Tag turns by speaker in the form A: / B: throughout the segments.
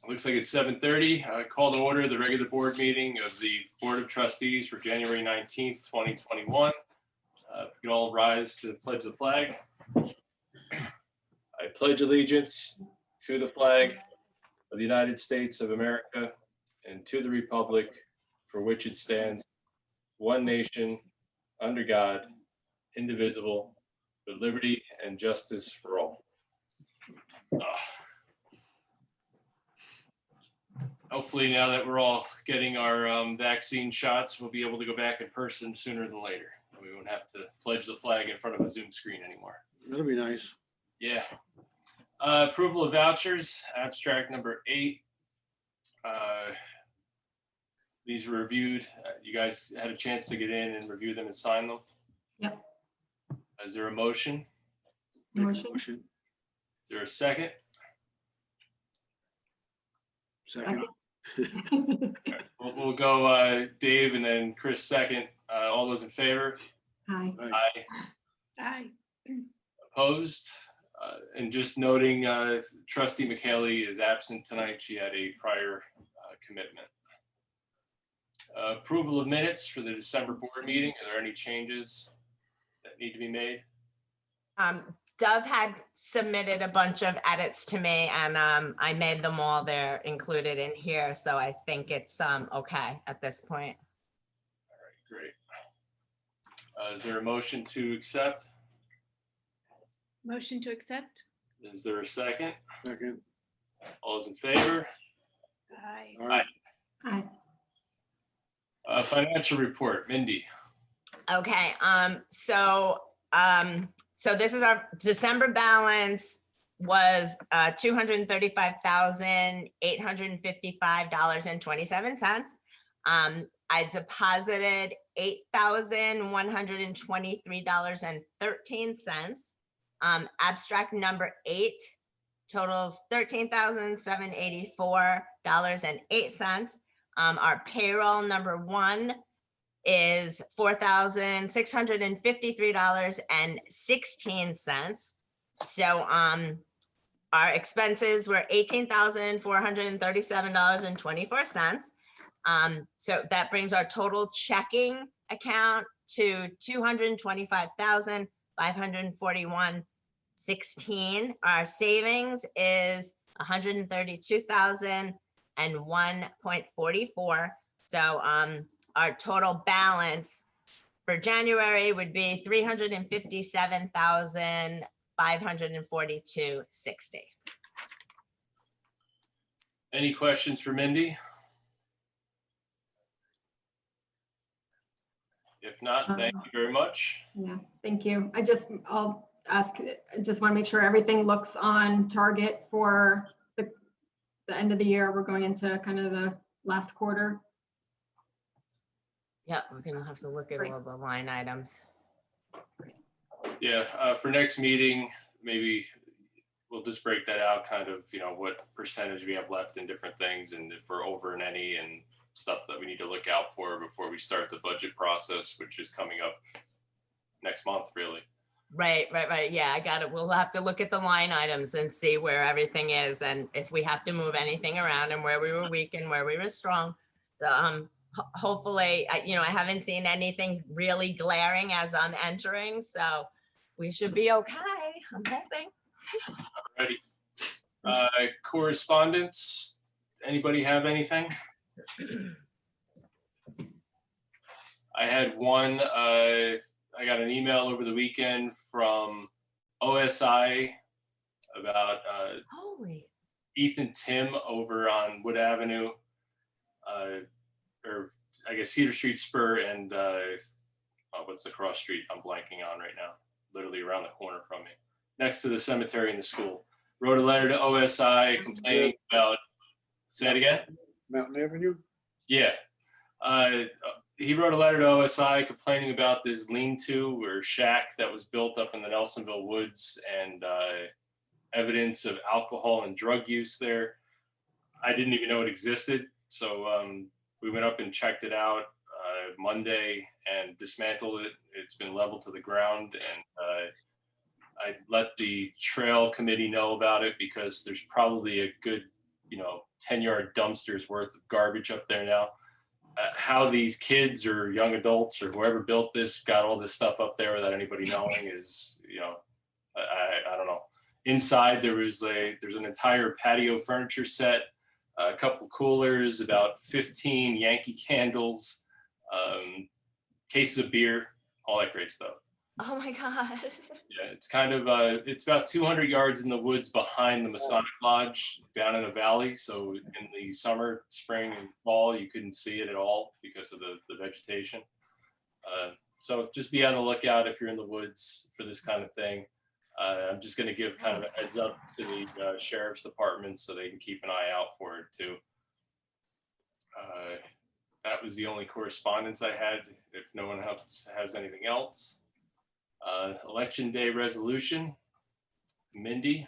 A: Looks like it's 7:30. Call to order the regular board meeting of the Board of Trustees for January 19th, 2021. If we could all rise to pledge the flag. I pledge allegiance to the flag of the United States of America and to the republic for which it stands, one nation, under God, indivisible, with liberty and justice for all. Hopefully now that we're all getting our vaccine shots, we'll be able to go back in person sooner than later. We won't have to pledge the flag in front of a Zoom screen anymore.
B: That'll be nice.
A: Yeah. Approval of vouchers, abstract number 8. These were reviewed. You guys had a chance to get in and review them and sign them?
C: Yep.
A: Is there a motion?
B: Motion.
A: Is there a second?
B: Second.
A: We'll go Dave and then Chris second. All those in favor?
C: Hi.
A: Aye.
C: Aye.
A: Opposed? And just noting, Trustee McKaylee is absent tonight. She had a prior commitment. Approval of minutes for the December board meeting. Are there any changes that need to be made?
D: Dove had submitted a bunch of edits to me, and I made them all. They're included in here, so I think it's okay at this point.
A: All right, great. Is there a motion to accept?
C: Motion to accept?
A: Is there a second?
B: Second.
A: All those in favor?
C: Aye.
B: Aye.
C: Aye.
A: Financial report, Mindy.
D: Okay, so this is our December balance was $235,855.27. I deposited $8,123.13. Abstract number 8 totals $13,784.08. Our payroll number 1 is $4,653.16. So our expenses were $18,437.24. So that brings our total checking account to $225,541.16. Our savings is $132,001.44. So our total balance for January would be $357,542.60.
A: Any questions for Mindy? If not, thank you very much.
C: Yeah, thank you. I'll ask, I just want to make sure everything looks on target for the end of the year. We're going into kind of the last quarter.
D: Yeah, we're gonna have to look at all the line items.
A: Yeah, for next meeting, maybe we'll just break that out, kind of, what percentage we have left in different things, and if we're over in any, and stuff that we need to look out for before we start the budget process, which is coming up next month, really.
D: Right. Yeah, I got it. We'll have to look at the line items and see where everything is, and if we have to move anything around, and where we were weak and where we were strong. Hopefully, I haven't seen anything really glaring as I'm entering, so we should be okay. I'm hoping.
A: Alrighty. Correspondence. Anybody have anything? I had one. I got an email over the weekend from OSI about Ethan Tim over on Wood Avenue, or I guess Cedar Street Spur, and what's the cross street I'm blanking on right now? Literally around the corner from me, next to the cemetery and the school. Wrote a letter to OSI complaining about. Say that again.
B: Mountain Avenue?
A: Yeah. He wrote a letter to OSI complaining about this lean-to or shack that was built up in the Nelsonville woods, and evidence of alcohol and drug use there. I didn't even know it existed. So we went up and checked it out Monday and dismantled it. It's been leveled to the ground, and I let the trail committee know about it, because there's probably a good 10-yard dumpsters worth of garbage up there now. How these kids or young adults or whoever built this got all this stuff up there without anybody knowing is, I don't know. Inside there's an entire patio furniture set, a couple coolers, about 15 Yankee candles, cases of beer, all that great stuff.
D: Oh my God.
A: Yeah, it's kind of it's about 200 yards in the woods behind the Masonic Lodge down in a valley. So in the summer, spring, and fall, you couldn't see it at all because of the vegetation. So just be on the lookout if you're in the woods for this kind of thing. I'm just going to give kind of a heads up to the sheriff's department so they can keep an eye out for it too. That was the only correspondence I had. If no one else has anything else. Election day resolution. Mindy.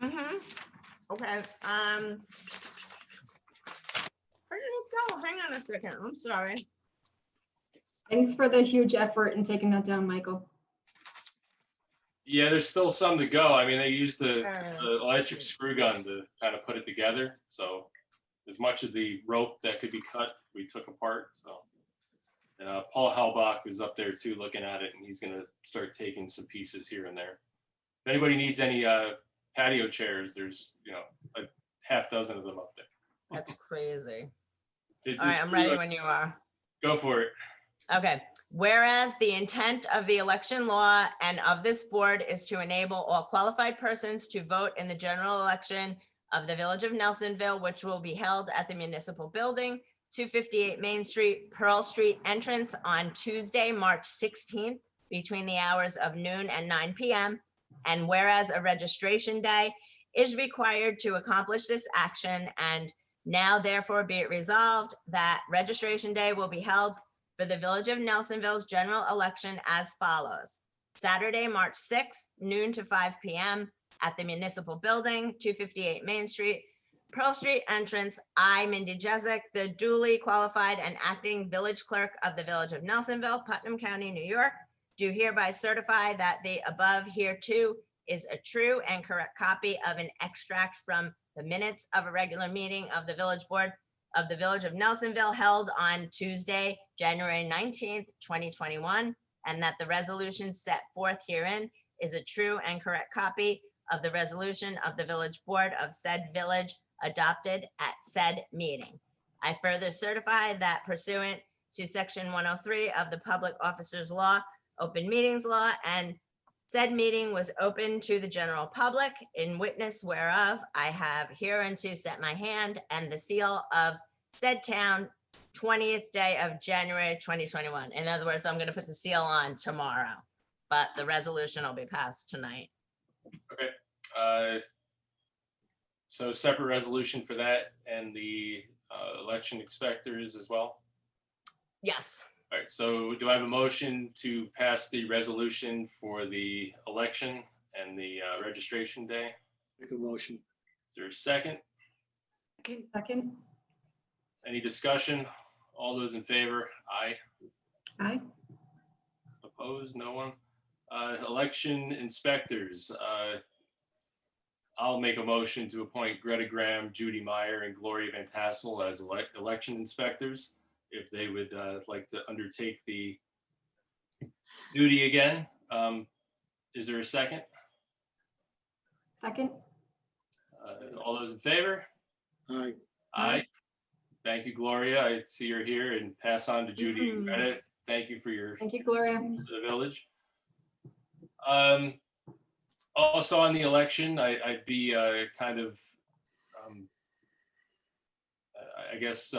D: Mm-hmm. Okay. Where did it go? Hang on a second. I'm sorry.
C: Thanks for the huge effort in taking that down, Michael.
A: Yeah, there's still some to go. I mean, they used the electric screw gun to kind of put it together. So as much of the rope that could be cut, we took apart. So. And Paul Halbach was up there too looking at it, and he's going to start taking some pieces here and there. If anybody needs any patio chairs, there's a half dozen of them up there.
D: That's crazy.
A: It's
D: All right, I'm ready when you are.
A: Go for it.
D: Okay. Whereas the intent of the election law and of this board is to enable all qualified persons to vote in the general election of the Village of Nelsonville, which will be held at the municipal building, 258 Main Street, Pearl Street entrance on Tuesday, March 16th, between the hours of noon and 9 p.m. And whereas a registration day is required to accomplish this action, and now therefore be it resolved that registration day will be held for the Village of Nelsonville's general election as follows. Saturday, March 6th, noon to 5 p.m. at the municipal building, 258 Main Street, Pearl Street entrance. I, Mindy Jezik, the duly qualified and acting village clerk of the Village of Nelsonville, Putnam County, New York, do hereby certify that the above hereto is a true and correct copy of an extract from the minutes of a regular meeting of the Village Board of the Village of Nelsonville held on Tuesday, January 19th, 2021, and that the resolution set forth herein is a true and correct copy of the resolution of the Village Board of said village adopted at said meeting. I further certify that pursuant to Section 103 of the Public Officers Law, Open Meetings Law, and said meeting was open to the general public, in witness whereof I have hereunto set my hand and the seal of said town 20th day of January 2021. In other words, I'm going to put the seal on tomorrow, but the resolution will be passed tonight.
A: Okay. So separate resolution for that and the election inspectors as well.
D: Yes.
A: All right, so do I have a motion to pass the resolution for the election and the registration day?
B: Make a motion.
A: Is there a second?
C: Second.
A: Any discussion? All those in favor? Aye.
C: Aye.
A: Opposed? No one? Election inspectors. I'll make a motion to appoint Greta Graham, Judy Meyer, and Gloria Van Tassel as election inspectors, if they would like to undertake the duty again. Is there a second?
C: Second.
A: All those in favor?
B: Aye.
A: Aye. Thank you, Gloria. I see you're here, and pass on to Judy and Greta. Thank you for your
C: Thank you, Gloria.
A: to the village. Also on the election, I'd be kind of, I guess,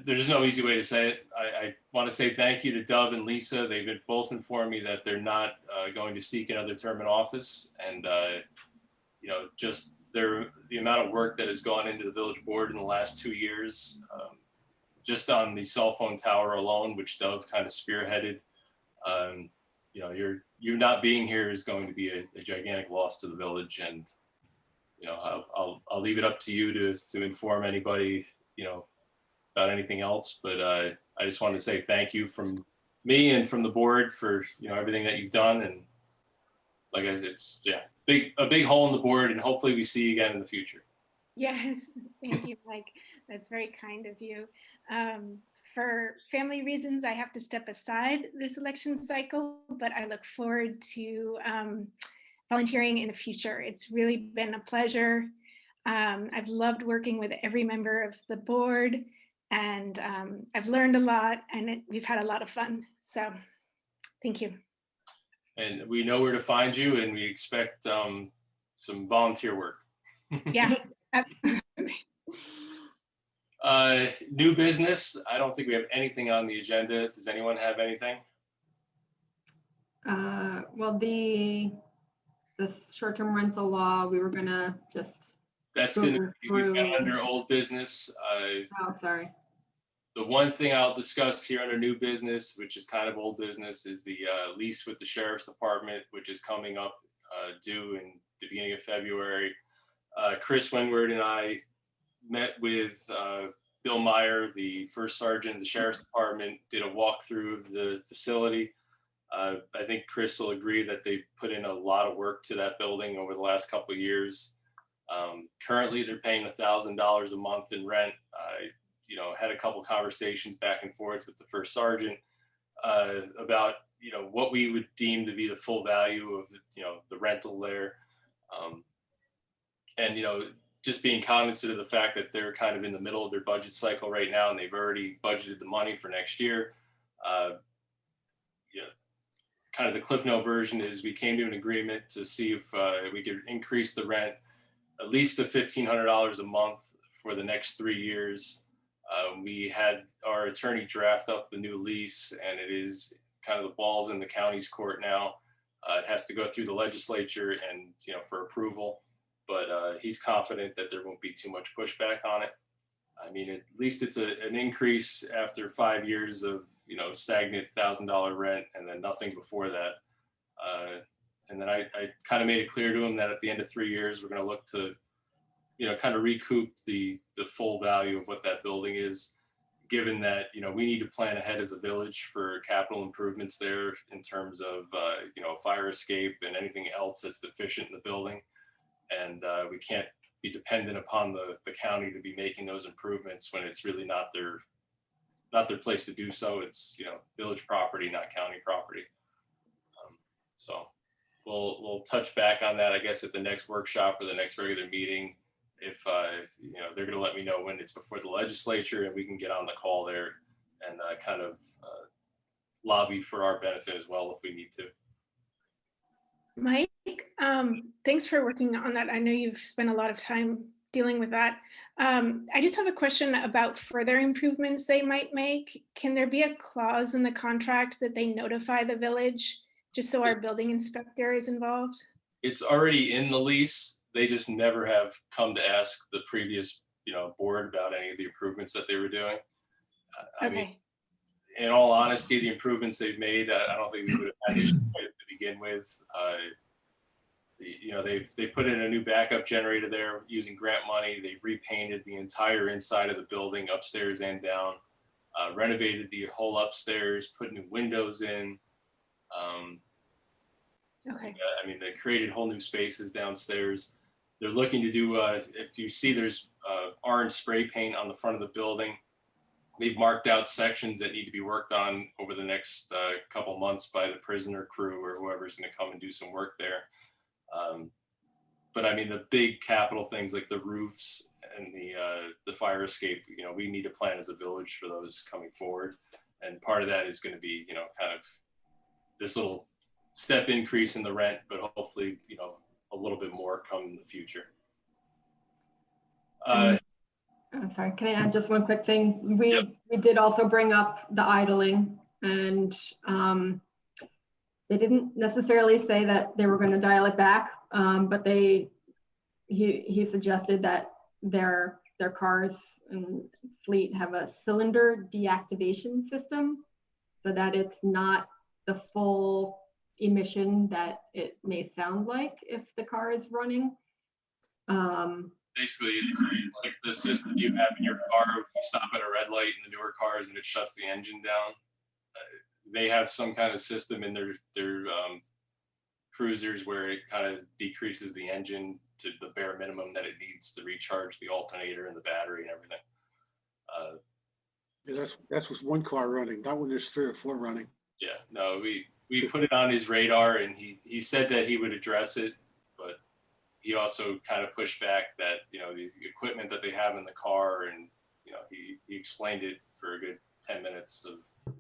A: there's no easy way to say it. I want to say thank you to Dove and Lisa. They've both informed me that they're not going to seek another term in office, and just the amount of work that has gone into the village board in the last 2 years, just on the cell phone tower alone, which Dove kind of spearheaded. You not being here is going to be a gigantic loss to the village, and I'll leave it up to you to inform anybody about anything else. But I just wanted to say thank you from me and from the board for everything that you've done, and like I said, it's a big hole in the board, and hopefully we see you again in the future.
E: Yes, thank you, Mike. That's very kind of you. For family reasons, I have to step aside this election cycle, but I look forward to volunteering in the future. It's really been a pleasure. I've loved working with every member of the board, and I've learned a lot, and we've had a lot of fun. So thank you.
A: And we know where to find you, and we expect some volunteer work.
E: Yeah.
A: New business. I don't think we have anything on the agenda. Does anyone have anything?
C: Well, the short-term rental law, we were gonna just,
A: That's
C: Go
A: going to be
C: through-
A: under old business.
C: oh, sorry.
A: The one thing I'll discuss here under new business, which is kind of old business, is the lease with the sheriff's department, which is coming up due in the beginning of February. Chris Winward and I met with Bill Meyer, the first sergeant of the sheriff's department, did a walkthrough of the facility. I think Chris will agree that they've put in a lot of work to that building over the last couple of years. Currently, they're paying $1,000 a month in rent. Had a couple conversations back and forth with the first sergeant about what we would deem to be the full value of the rental there, and just being cognizant of the fact that they're kind of in the middle of their budget cycle right now, and they've already budgeted the money for next year. Kind of the Cliff Note version is we came to an agreement to see if we could increase the rent at least to $1,500 a month for the next 3 years. We had our attorney draft up the new lease, and it is kind of the ball's in the county's court now. It has to go through the legislature and for approval, but he's confident that there won't be too much pushback on it. I mean, at least it's an increase after 5 years of stagnant $1,000 rent, and then nothing before that. And then I kind of made it clear to him that at the end of 3 years, we're going to look to kind of recoup the full value of what that building is, given that, we need to plan ahead as a village for capital improvements there in terms of, fire escape and anything else that's deficient in the building. And we can't be dependent upon the county to be making those improvements when it's really not their place to do so. It's, village property, not county property. So we'll touch back on that, I guess, at the next workshop or the next regular meeting. If they're going to let me know when it's before the legislature, and we can get on the call there and kind of lobby for our benefit as well if we need to.
E: Mike, thanks for working on that. I know you've spent a lot of time dealing with that. I just have a question about further improvements they might make. Can there be a clause in the contract that they notify the village, just so our building inspector is involved?
A: It's already in the lease. They just never have come to ask the previous, board about any of the improvements that they were doing. I mean, in all honesty, the improvements they've made, I don't think we would have had issues with to begin with. They put in a new backup generator there using grant money. They've repainted the entire inside of the building, upstairs and down, renovated the whole upstairs, put new windows in. I mean, they created whole new spaces downstairs. They're looking to do, if you see there's orange spray paint on the front of the building. They've marked out sections that need to be worked on over the next couple months by the prisoner crew or whoever's going to come and do some work there. But I mean, the big capital things like the roofs and the fire escape, we need to plan as a village for those coming forward. And part of that is going to be, kind of this little step increase in the rent, but hopefully, a little bit more come in the future.
C: Sorry, can I add just one quick thing? We did also bring up the idling, and they didn't necessarily say that they were going to dial it back, but he suggested that their cars and fleet have a cylinder deactivation system, so that it's not the full emission that it may sound like if the car is running.
A: Basically, it's like the system you have in your car. If you stop at a red light in the newer cars and it shuts the engine down, they have some kind of system in their cruisers where it kind of decreases the engine to the bare minimum that it needs to recharge the alternator and the battery and everything.
B: Yeah, that's with one car running, not when there's 3 or 4 running.
A: Yeah, no, we put it on his radar, and he said that he would address it, but he also kind of pushed back that, you know, the equipment that they have in the car, and, you know, he explained it for a good 10 minutes of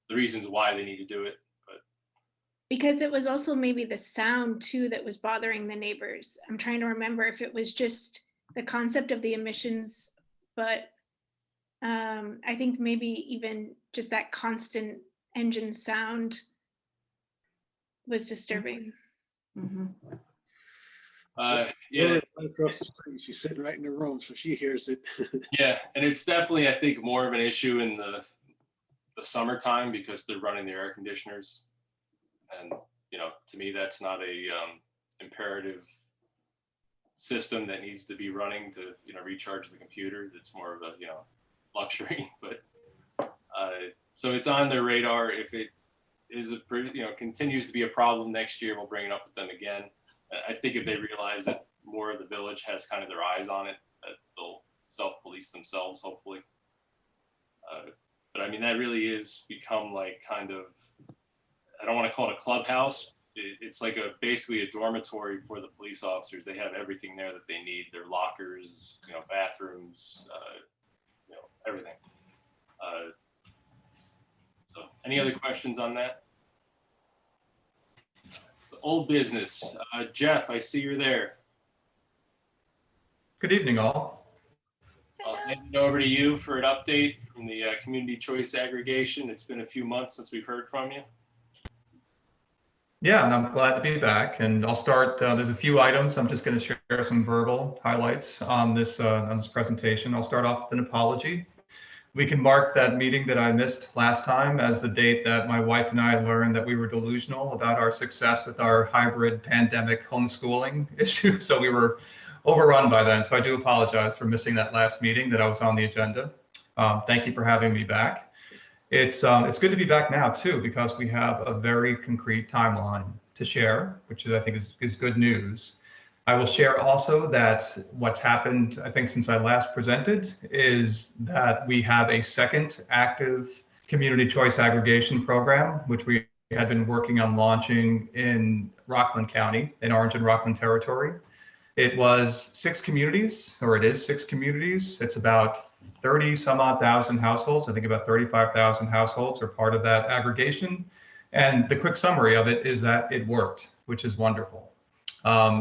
A: the reasons why they need to do it. But
E: Because it was also maybe the sound too that was bothering the neighbors. I'm trying to remember if it was just the concept of the emissions, but I think maybe even just that constant engine sound was disturbing.
C: Mhm.
A: yeah,
B: Right across the street, she's sitting right in the room, so she hears it.
A: yeah, and it's definitely, I think, more of an issue in the summertime because they're running the air conditioners, and, you know, to me that's not a imperative system that needs to be running to, you know, recharge the computer. It's more of a, you know, luxury. But so it's on their radar. If it is you know, continues to be a problem next year, we'll bring it up with them again. I think if they realize that more of the village has kind of their eyes on it, that they'll self-police themselves, hopefully. But I mean, that really is become like kind of, I don't want to call it a clubhouse. It's like basically a dormitory for the police officers. They have everything there that they need. Their lockers, you know, bathrooms, you know, everything. So any other questions on that? The old business. Jeff, I see you're there.
F: Good evening, all.
A: I'll hand it over to you for an update from the community choice aggregation. It's been a few months since we've heard from you.
F: Yeah, and I'm glad to be back. And I'll start. There's a few items. I'm just going to share some verbal highlights on this presentation. I'll start off with an apology. We can mark that meeting that I missed last time as the date that my wife and I learned that we were delusional about our success with our hybrid pandemic homeschooling issue. So we were overrun by then. So I do apologize for missing that last meeting that I was on the agenda. Thank you for having me back. It's good to be back now too, because we have a very concrete timeline to share, which I think is good news. I will share also that what's happened, I think, since I last presented is that we have a second active community choice aggregation program, which we had been working on launching in Rockland County, in Orange and Rockland Territory. It was 6 communities, or it is 6 communities. It's about 30 some odd thousand households. I think about 35,000 households are part of that aggregation. And the quick summary of it is that it worked, which is wonderful.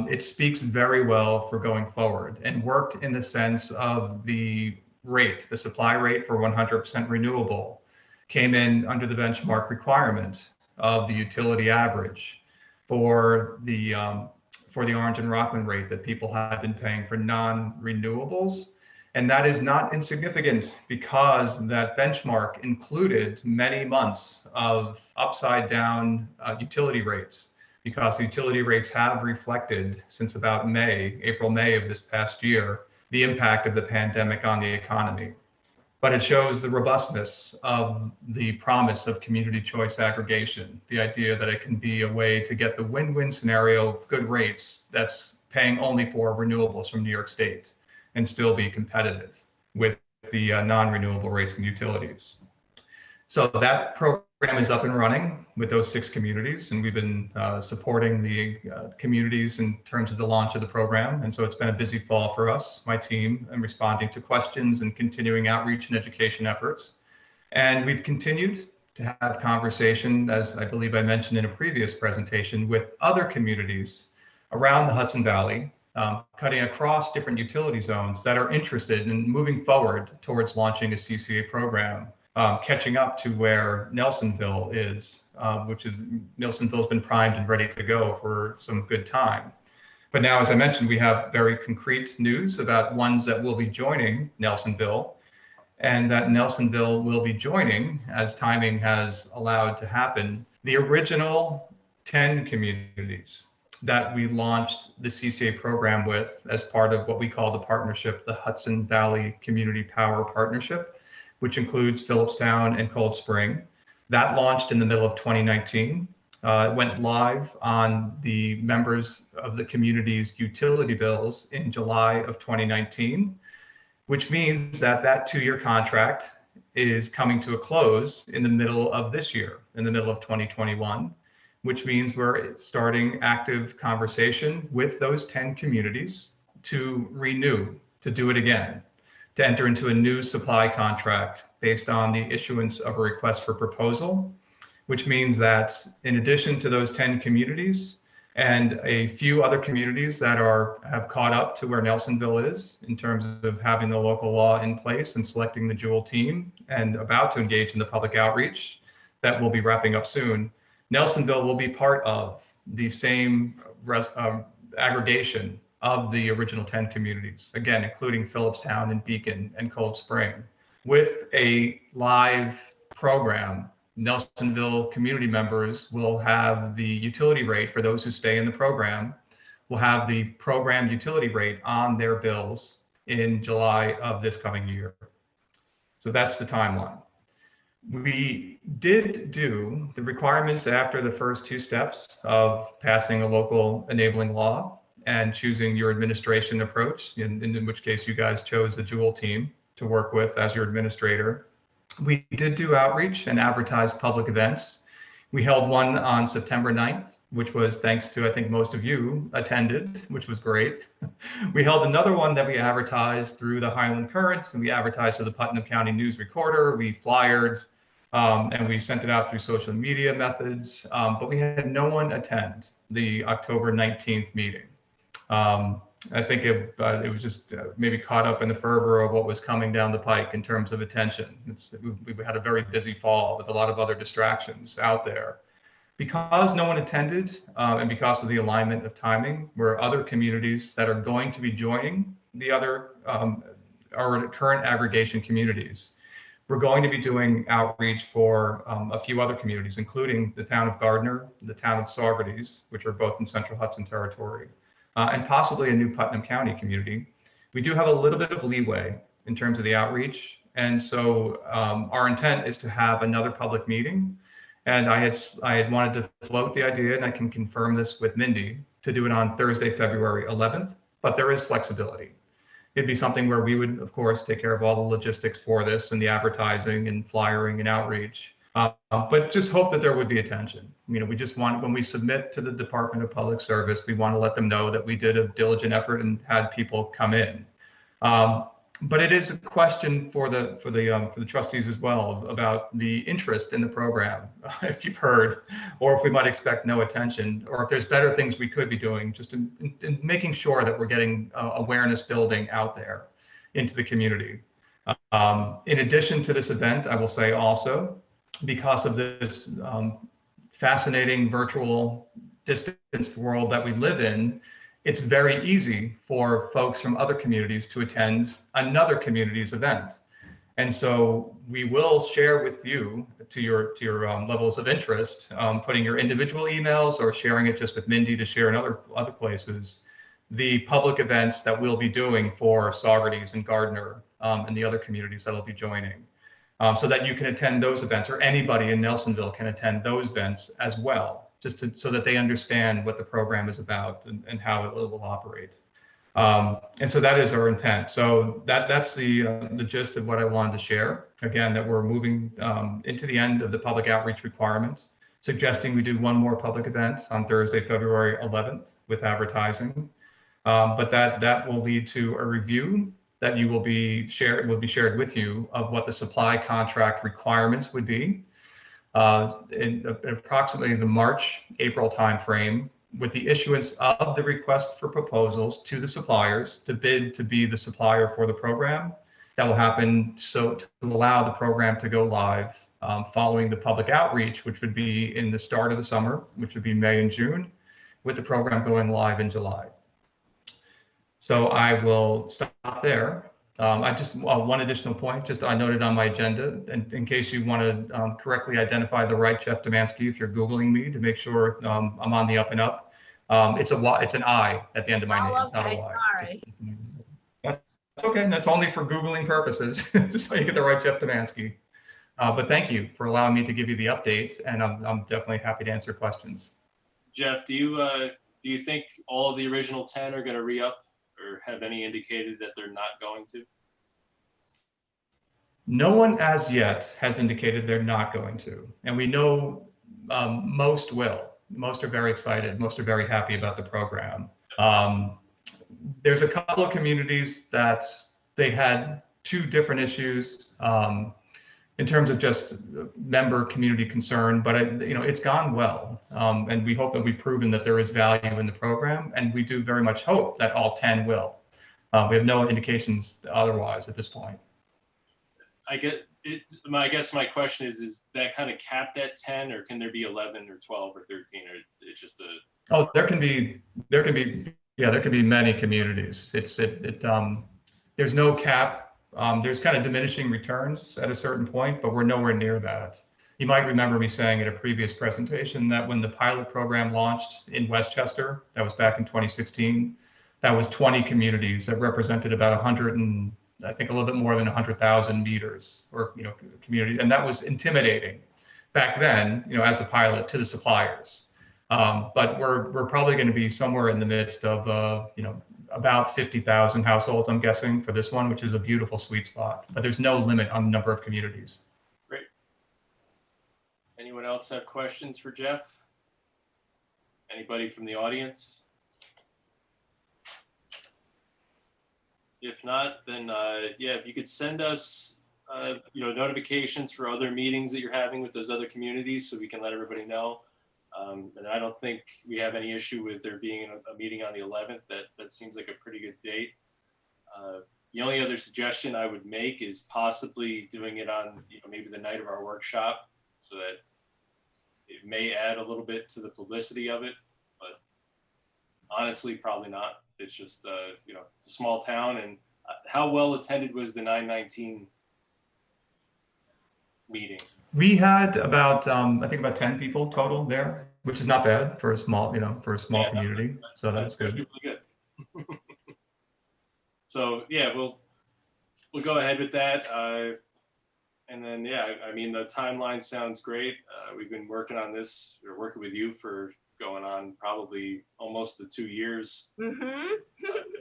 F: It speaks very well for going forward, and worked in the sense of the rate, the supply rate for 100% renewable came in under the benchmark requirement of the utility average for the Orange and Rockland rate that people have been paying for non-renewables. And that is not insignificant because that benchmark included many months of upside down utility rates, because the utility rates have reflected since about April, May of this past year, the impact of the pandemic on the economy. But it shows the robustness of the promise of community choice aggregation, the idea that it can be a way to get the win-win scenario of good rates that's paying only for renewables from New York State and still be competitive with the non-renewable rates and utilities. So that program is up and running with those 6 communities, and we've been supporting the communities in terms of the launch of the program. And so it's been a busy fall for us, my team, and responding to questions and continuing outreach and education efforts. And we've continued to have conversation, as I believe I mentioned in a previous presentation, with other communities around the Hudson Valley, cutting across different utility zones that are interested in moving forward towards launching a CCA program. Catching up to where Nelsonville is, Nelsonville's been primed and ready to go for some good time. But now, as I mentioned, we have very concrete news about ones that will be joining Nelsonville, and that Nelsonville will be joining, as timing has allowed to happen, the original 10 communities that we launched the CCA program with as part of what we call the partnership, the Hudson Valley Community Power Partnership, which includes Phillipstown and Cold Spring. That launched in the middle of 2019. went live on the members of the community's utility bills in July of 2019, which means that that 2-year contract is coming to a close in the middle of this year, in the middle of 2021, which means we're starting active conversation with those 10 communities to renew, to do it again, to enter into a new supply contract based on the issuance of a request for proposal, which means that in addition to those 10 communities and a few other communities that have caught up to where Nelsonville is in terms of having the local law in place and selecting the Jewel team and about to engage in the public outreach that will be wrapping up soon, Nelsonville will be part of the same aggregation of the original 10 communities, again, including Phillipstown and Beacon and Cold Spring, with a live program. Nelsonville community members will have the utility rate for those who stay in the program, will have the program utility rate on their bills in July of this coming year. So that's the timeline. We did do the requirements after the first 2 steps of passing a local enabling law and choosing your administration approach, in which case you guys chose the Jewel team to work with as your administrator. We did do outreach and advertise public events. We held one on September 9th, which was thanks to, I think most of you attended, which was great. We held another one that we advertised through the Highland Currents, and we advertised to the Putnam County News Recorder. We flyered and we sent it out through social media methods, but we had no one attend the October 19th meeting. I think it was just maybe caught up in the fervor of what was coming down the pike in terms of attention. We had a very busy fall with a lot of other distractions out there. Because no one attended and because of the alignment of timing, were other communities that are going to be joining the other our current aggregation communities. We're going to be doing outreach for a few other communities, including the town of Gardner, the town of Saugerties, which are both in Central Hudson Territory, and possibly a new Putnam County community. We do have a little bit of leeway in terms of the outreach. And so our intent is to have another public meeting. And I had wanted to float the idea, and I can confirm this with Mindy, to do it on Thursday, February 11th, but there is flexibility. It'd be something where we would, of course, take care of all the logistics for this and the advertising and flyering and outreach. But just hope that there would be attention. You know, we just want, when we submit to the Department of Public Service, we want to let them know that we did a diligent effort and had people come in. But it is a question for the trustees as well about the interest in the program, if you've heard, or if we might expect no attention, or if there's better things we could be doing, just in making sure that we're getting awareness building out there into the community. In addition to this event, I will say also, because of this fascinating virtual distance world that we live in, it's very easy for folks from other communities to attend another community's event. And so we will share with you to your levels of interest, putting your individual emails or sharing it just with Mindy to share in other places, the public events that we'll be doing for Saugerties and Gardner and the other communities that'll be joining. So that you can attend those events, or anybody in Nelsonville can attend those events as well, just so that they understand what the program is about and how it will operate. And so that is our intent. So that's the gist of what I wanted to share. Again, that we're moving into the end of the public outreach requirements, suggesting we do one more public event on Thursday, February 11th with advertising. But that will lead to a review that will be shared with you of what the supply contract requirements would be in approximately the March-April timeframe, with the issuance of the request for proposals to the suppliers to bid to be the supplier for the program. That will happen so to allow the program to go live following the public outreach, which would be in the start of the summer, which would be May and June, with the program going live in July. So I will stop there. I just one additional point, just I noted on my agenda, and in case you want to correctly identify the right Jeff Demansky, if you're Googling me, to make sure I'm on the up and up. It's an I at the end of my name,
D: okay,
F: not a Y.
D: sorry.
F: That's okay, and that's only for Googling purposes, just so you get the right Jeff Demansky. But thank you for allowing me to give you the update, and I'm definitely happy to answer questions.
A: Jeff, do you think all of the original 10 are going to re-up, or have any indicated that they're not going to?
F: No one as yet has indicated they're not going to, and we know most will. Most are very excited. Most are very happy about the program. There's a couple of communities that they had two different issues in terms of just member community concern, but it's gone well, and we hope that we've proven that there is value in the program, and we do very much hope that all 10 will. We have no indications otherwise at this point.
A: I guess my question is that kind of capped at 10, or can there be 11 or 12 or 13, or it's just a?
F: Oh, there can be many communities. There's no cap. There's kind of diminishing returns at a certain point, but we're nowhere near that. You might remember me saying at a previous presentation that when the pilot program launched in Westchester, that was back in 2016, that was 20 communities that represented about 100 and I think a little bit more than 100,000 meters or community, and that was intimidating back then, as the pilot to the suppliers. But we're probably going to be somewhere in the midst of about 50,000 households, I'm guessing, for this one, which is a beautiful sweet spot. But there's no limit on the number of communities.
A: Great. Anyone else have questions for Jeff? Anybody from the audience? If not, then yeah, if you could send us notifications for other meetings that you're having with those other communities, so we can let everybody know. And I don't think we have any issue with there being a meeting on the 11th. That seems like a pretty good date. The only other suggestion I would make is possibly doing it on maybe the night of our workshop, so that it may add a little bit to the publicity of it, but honestly, probably not. It's just, it's a small town, and how well attended was the 919 meeting?
F: We had about, I think about 10 people total there, which is not bad for a small, community. So that's good.
A: Really good. So yeah, we'll go ahead with that. And then, yeah, I mean, the timeline sounds great. We've been working on this, or working with you for going on probably almost the 2 years.
D: Mm-hmm.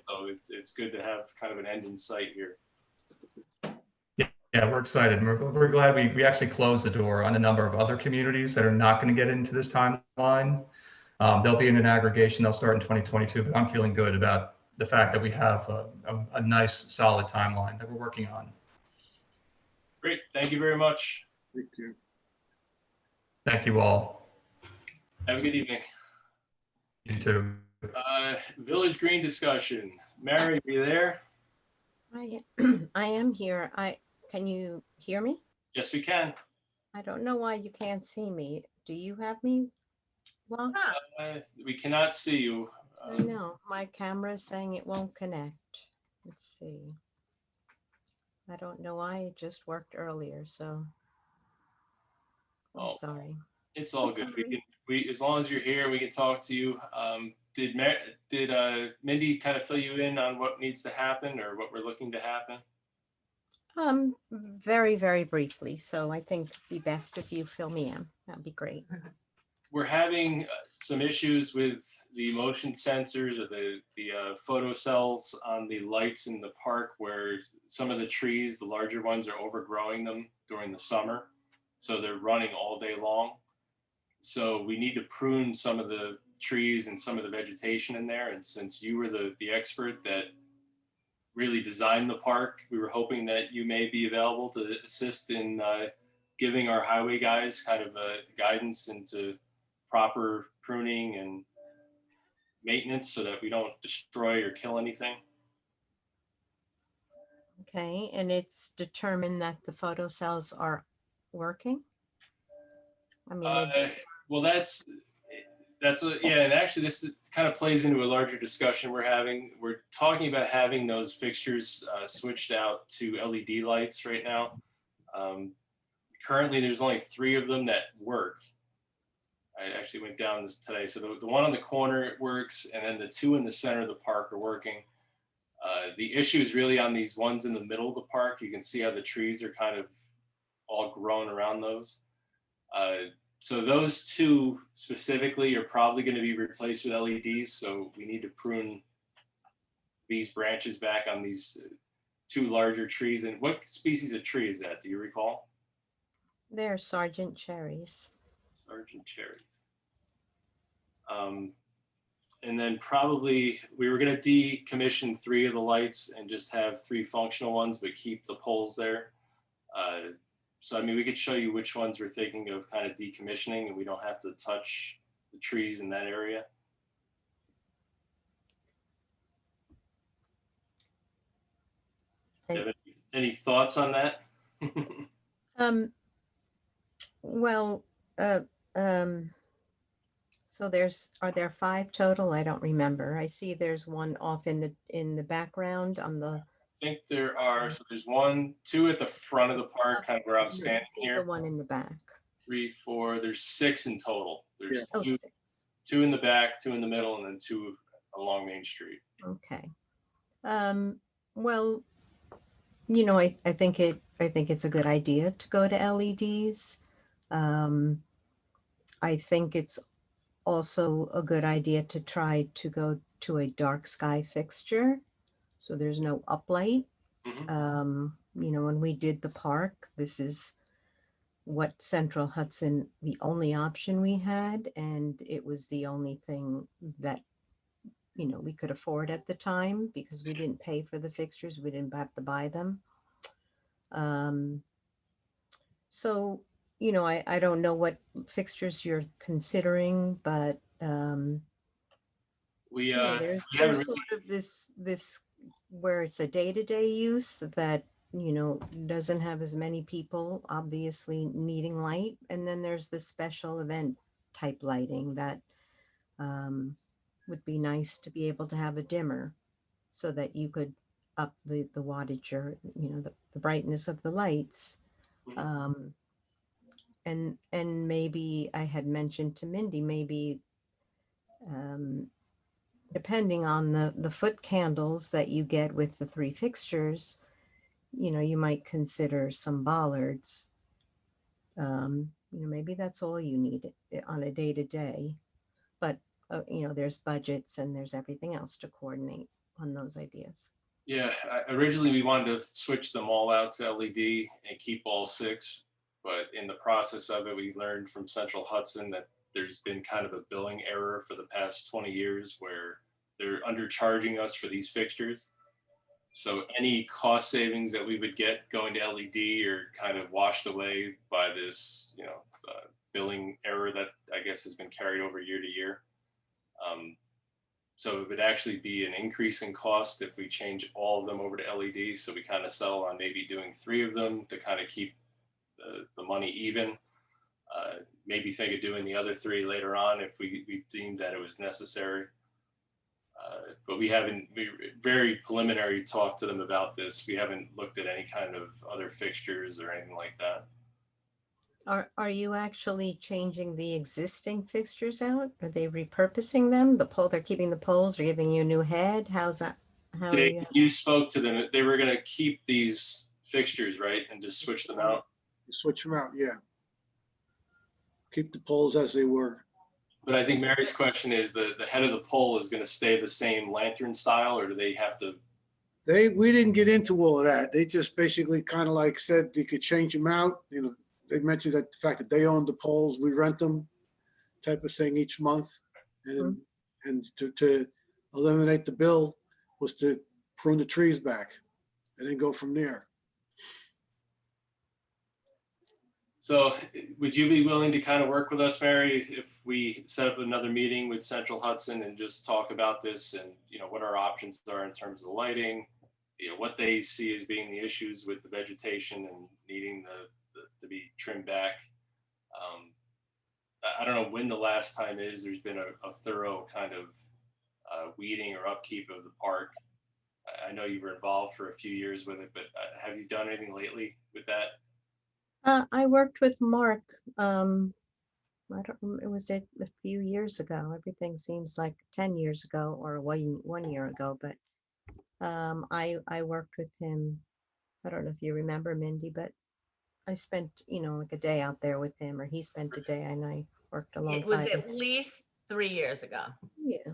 A: So it's good to have kind of an end in sight here.
F: Yeah, we're excited. We're glad we actually closed the door on a number of other communities that are not going to get into this timeline. They'll be in an aggregation. They'll start in 2022, but I'm feeling good about the fact that we have a nice, solid timeline that we're working on.
A: Great. Thank you very much.
B: Thank you.
F: Thank you all.
A: Have a good evening.
F: You too.
A: Village Green discussion. Mary, are you there?
G: I am here. Can you hear me?
A: Yes, we can.
G: I don't know why you can't see me. Do you have me? Well,
A: We cannot see you.
G: I know my camera is saying it won't connect. Let's see. I don't know why it just worked earlier, so I'm sorry.
A: It's all good. We as long as you're here, we can talk to you. Did Mindy kind of fill you in on what needs to happen or what we're looking to happen?
G: Very, very briefly. So I think it'd be best if you fill me in. That'd be great.
A: We're having some issues with the motion sensors or the photo cells on the lights in the park, where some of the trees, the larger ones, are overgrowing them during the summer. So they're running all day long. So we need to prune some of the trees and some of the vegetation in there. And since you were the expert that really designed the park, we were hoping that you may be available to assist in giving our highway guys kind of guidance into proper pruning and maintenance so that we don't destroy or kill anything.
G: Okay, and it's determined that the photo cells are working? I mean,
A: well, that's yeah, and actually this kind of plays into a larger discussion we're having. We're talking about having those fixtures switched out to LED lights right now. Currently, there's only 3 of them that work. I actually went down this today. So the one on the corner works, and then the 2 in the center of the park are working. The issue is really on these ones in the middle of the park. You can see how the trees are kind of all grown around those. So those two specifically are probably going to be replaced with LEDs. So we need to prune these branches back on these two larger trees. And what species of tree is that? Do you recall?
G: They're Sergeant cherries.
A: Sergeant cherries. And then probably we were going to decommission 3 of the lights and just have 3 functional ones, but keep the poles there. So, I mean, we could show you which ones we're thinking of kind of decommissioning, and we don't have to touch the trees in that area. Do you have any thoughts on that?
G: Well, so are there 5 total? I don't remember. I see there's one off in the background on the.
A: I think there are, so there's 1, 2 at the front of the park, kind of where I'm standing
G: The
A: here.
G: one in the back.
A: 3, 4, there's 6 in total. There's
G: Oh,
A: 2,
G: 6.
A: 2 in the back, 2 in the middle, and then 2 along Main Street.
G: Okay. Well, you know, I think it's a good idea to go to LEDs. I think it's also a good idea to try to go to a dark sky fixture, so there's no uplight. You know, when we did the park, this is what Central Hudson, the only option we had, and it was the only thing that, you know, we could afford at the time because we didn't pay for the fixtures. We didn't have to buy them. So, you know, I don't know what fixtures you're considering, but
A: We,
G: you know,
A: we
G: there's
A: haven't
G: sort of this where it's a day-to-day use that, you know, doesn't have as many people obviously needing light. And then there's the special event type lighting that would be nice to be able to have a dimmer so that you could up the wattage or, you know, the brightness of the lights. And maybe I had mentioned to Mindy, maybe depending on the foot candles that you get with the 3 fixtures, you know, you might consider some bollards. You know, maybe that's all you need on a day-to-day, but you know, there's budgets and there's everything else to coordinate on those ideas.
A: Yeah, originally we wanted to switch them all out to LED and keep all 6, but in the process of it, we learned from Central Hudson that there's been kind of a billing error for the past 20 years where they're undercharging us for these fixtures. So any cost savings that we would get going to LED are kind of washed away by this, you know, billing error that I guess has been carried over year to year. So it would actually be an increase in cost if we change all of them over to LED. So we kind of settle on maybe doing 3 of them to kind of keep the money even. Maybe think of doing the other 3 later on if we deemed that it was necessary. But we very preliminary talk to them about this. We haven't looked at any kind of other fixtures or anything like that.
G: Are you actually changing the existing fixtures out? Are they repurposing them? They're keeping the poles or giving you a new head? How's that?
A: You spoke to them. They were going to keep these fixtures, right? And just switch them out.
B: Switch them out, yeah. Keep the poles as they were.
A: But I think Mary's question is the head of the pole is going to stay the same lantern style, or do they have to?
B: We didn't get into all of that. They just basically kind of like said you could change them out. You know, they mentioned that the fact that they own the poles, we rent them, type of thing each month, and to eliminate the bill was to prune the trees back, and then go from there.
A: So would you be willing to kind of work with us, Mary, if we set up another meeting with Central Hudson and just talk about this and, you know, what our options are in terms of the lighting, you know, what they see as being the issues with the vegetation and needing to be trimmed back. I don't know when the last time is there's been a thorough kind of weeding or upkeep of the park. I know you were involved for a few years with it, but have you done anything lately with that?
G: I worked with Mark. It was a few years ago. Everything seems like 10 years ago or 1 year ago, but I worked with him. I don't know if you remember, Mindy, but I spent, like a day out there with him, or he spent a day and I worked
D: It was
G: alongside him.
D: at least 3 years ago.
G: Yeah.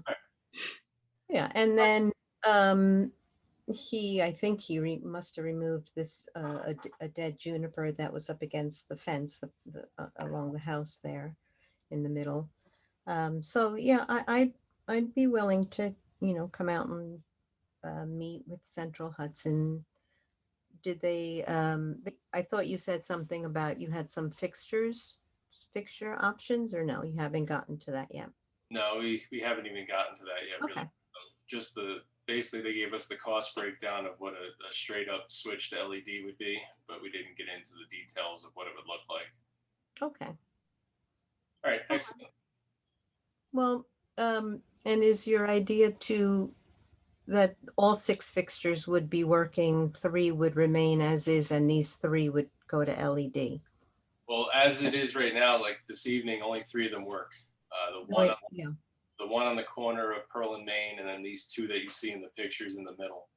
G: Yeah. And then I think he must have removed this, a dead juniper that was up against the fence along the house there in the middle. So yeah, I'd be willing to, come out and meet with Central Hudson. Did they, I thought you said something about you had some fixture options, or no, you haven't gotten to that yet?
A: No, we haven't even gotten to that yet, really.
G: Okay.
A: Just basically they gave us the cost breakdown of what a straight up switch to LED would be, but we didn't get into the details of what it would look like.
G: Okay.
A: All right, excellent.
G: Well, and is your idea that all 6 fixtures would be working, 3 would remain as is, and these 3 would go to LED?
A: Well, as it is right now, like this evening, only 3 of them work.
G: Yeah.
A: The one on the corner of Pearl and Main, and then these 2 that you see in the pictures in the middle.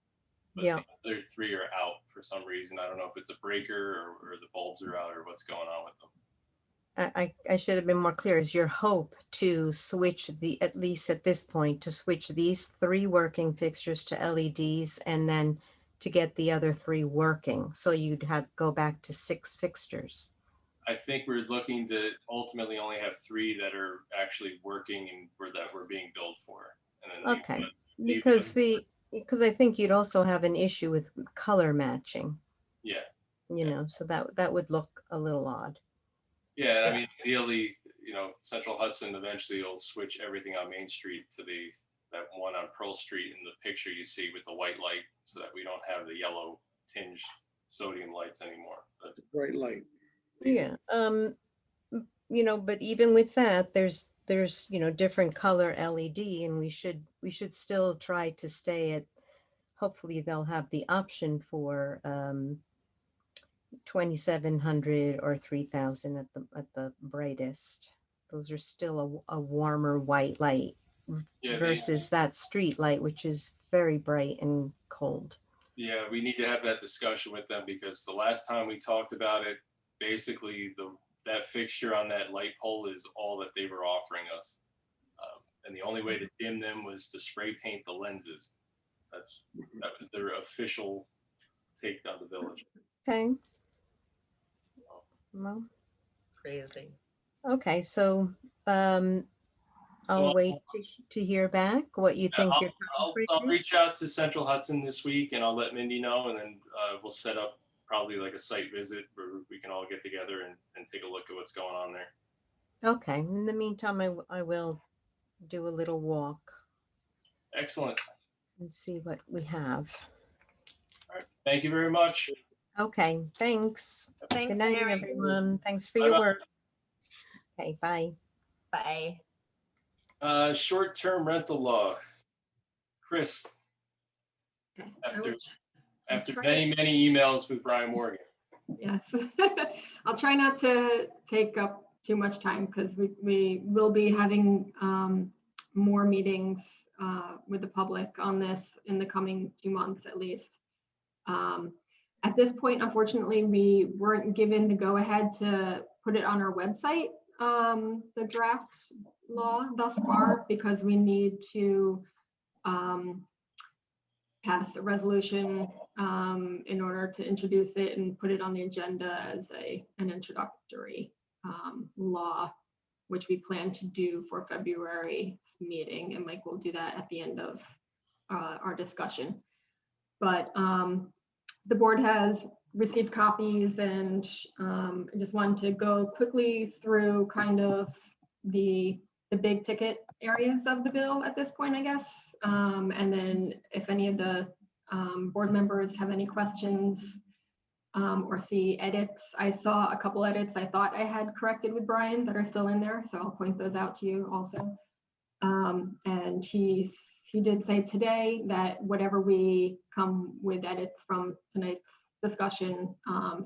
A: But
G: Yeah.
A: the other 3 are out for some reason. I don't know if it's a breaker or the bulbs are out or what's going on with them.
G: I should have been more clear. Is your hope to switch at least at this point, to switch these 3 working fixtures to LEDs and then to get the other 3 working? So you'd go back to 6 fixtures.
A: I think we're looking to ultimately only have 3 that are actually working and that we're being billed for. And then
G: Okay, because I think you'd also have an issue with color matching.
A: Yeah.
G: So that would look a little odd.
A: Yeah, I mean, ideally, Central Hudson eventually will switch everything on Main Street to that one on Pearl Street in the picture you see with the white light, so that we don't have the yellow tinged sodium lights anymore. But
B: Bright light.
G: Yeah. But even with that, there's different color LED, and we should still try to stay at, hopefully they'll have the option for 2,700 or 3,000 at the brightest. Those are still a warmer white light versus that street light, which is very bright and cold.
A: Yeah, we need to have that discussion with them, because the last time we talked about it, basically that fixture on that light pole is all that they were offering us. And the only way to dim them was to spray paint the lenses. That was their official take on the village.
G: Okay. Well,
D: Crazy.
G: okay, so I'll wait to hear back what you think.
A: I'll reach out to Central Hudson this week, and I'll let Mindy know, and then we'll set up probably like a site visit where we can all get together and take a look at what's going on there.
G: Okay. In the meantime, I will do a little walk.
A: Excellent.
G: And see what we have.
A: All right. Thank you very much.
G: Okay. Thanks.
D: Thanks,
G: Good night,
D: Mary.
G: everyone. Thanks for
A: Bye-bye.
G: your work. Okay. Bye.
D: Bye.
A: Short-term rental law. Chris,
C: Okay.
A: after many emails with Brian Morgan.
C: Yes. I'll try not to take up too much time, because we will be having more meetings with the public on this in the coming 2 months at least. At this point, unfortunately, we weren't given the go-ahead to put it on our website, the draft law thus far, because we need to pass a resolution in order to introduce it and put it on the agenda as an introductory law, which we plan to do for February's meeting. And Mike will do that at the end of our discussion. But the board has received copies, and I just wanted to go quickly through kind of the big ticket areas of the bill at this point, I guess. And then if any of the board members have any questions or see edits, I saw a couple edits I thought I had corrected with Brian that are still in there, so I'll point those out to you also. And he did say today that whatever we come with edits from tonight's discussion,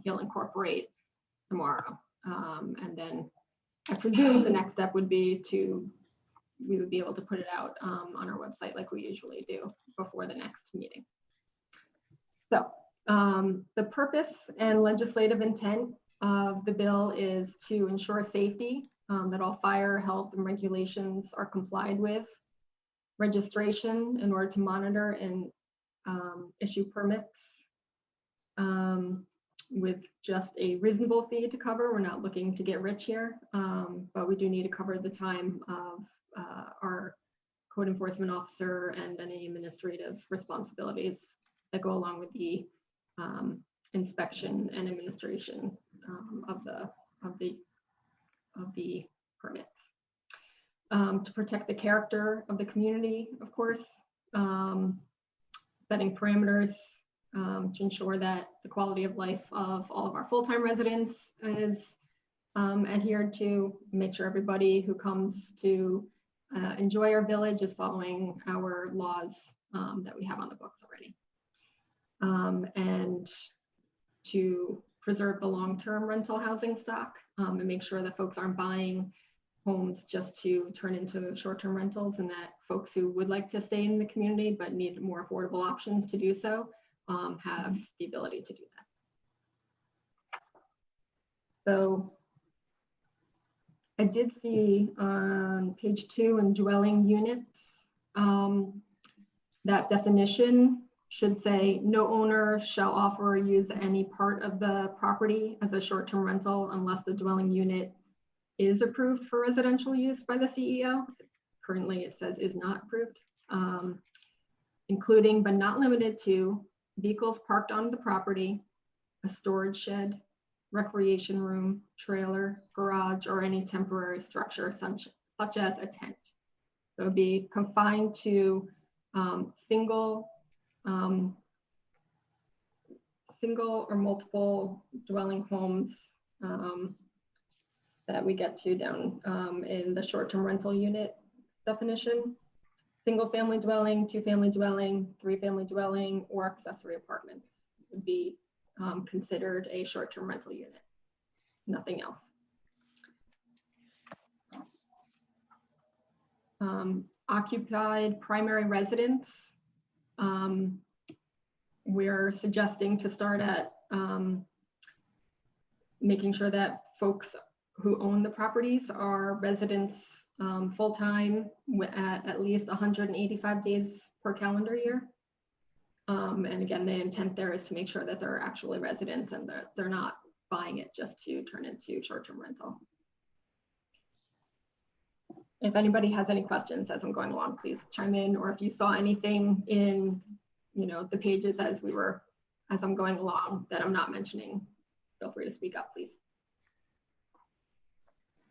C: he'll incorporate tomorrow. And then I presume the next step would be we would be able to put it out on our website like we usually do before the next meeting. So the purpose and legislative intent of the bill is to ensure safety, that all fire, health, and regulations are complied with. Registration in order to monitor and issue permits with just a reasonable fee to cover. We're not looking to get rich here, but we do need to cover the time of our code enforcement officer and any administrative responsibilities that go along with the inspection and administration of the permits. To protect the character of the community, of course, setting parameters to ensure that the quality of life of all of our full-time residents is adhered to, make sure everybody who comes to enjoy our village is following our laws that we have on the books already. And to preserve the long-term rental housing stock and make sure that folks aren't buying homes just to turn into short-term rentals, and that folks who would like to stay in the community but need more affordable options to do so have the ability to do that. So I did see on page 2 in dwelling units, that definition should say no owner shall offer or use any part of the property as a short-term rental unless the dwelling unit is approved for residential use by the CEO. Currently it says is not approved, including but not limited to vehicles parked on the property, a storage shed, recreation room, trailer, garage, or any temporary structure such as a tent. So it would be confined to single or multiple dwelling homes that we get to down in the short-term rental unit definition. Single family dwelling, 2-family dwelling, 3-family dwelling, or accessory apartments would be considered a short-term rental unit, nothing else. Occupied primary residence, we're suggesting to start at making sure that folks who own the properties are residents full-time at least 185 days per calendar year. And again, the intent there is to make sure that they're actually residents and that they're not buying it just to turn into short-term rental. If anybody has any questions as I'm going along, please chime in, or if you saw anything in the pages as I'm going along that I'm not mentioning, feel free to speak up, please.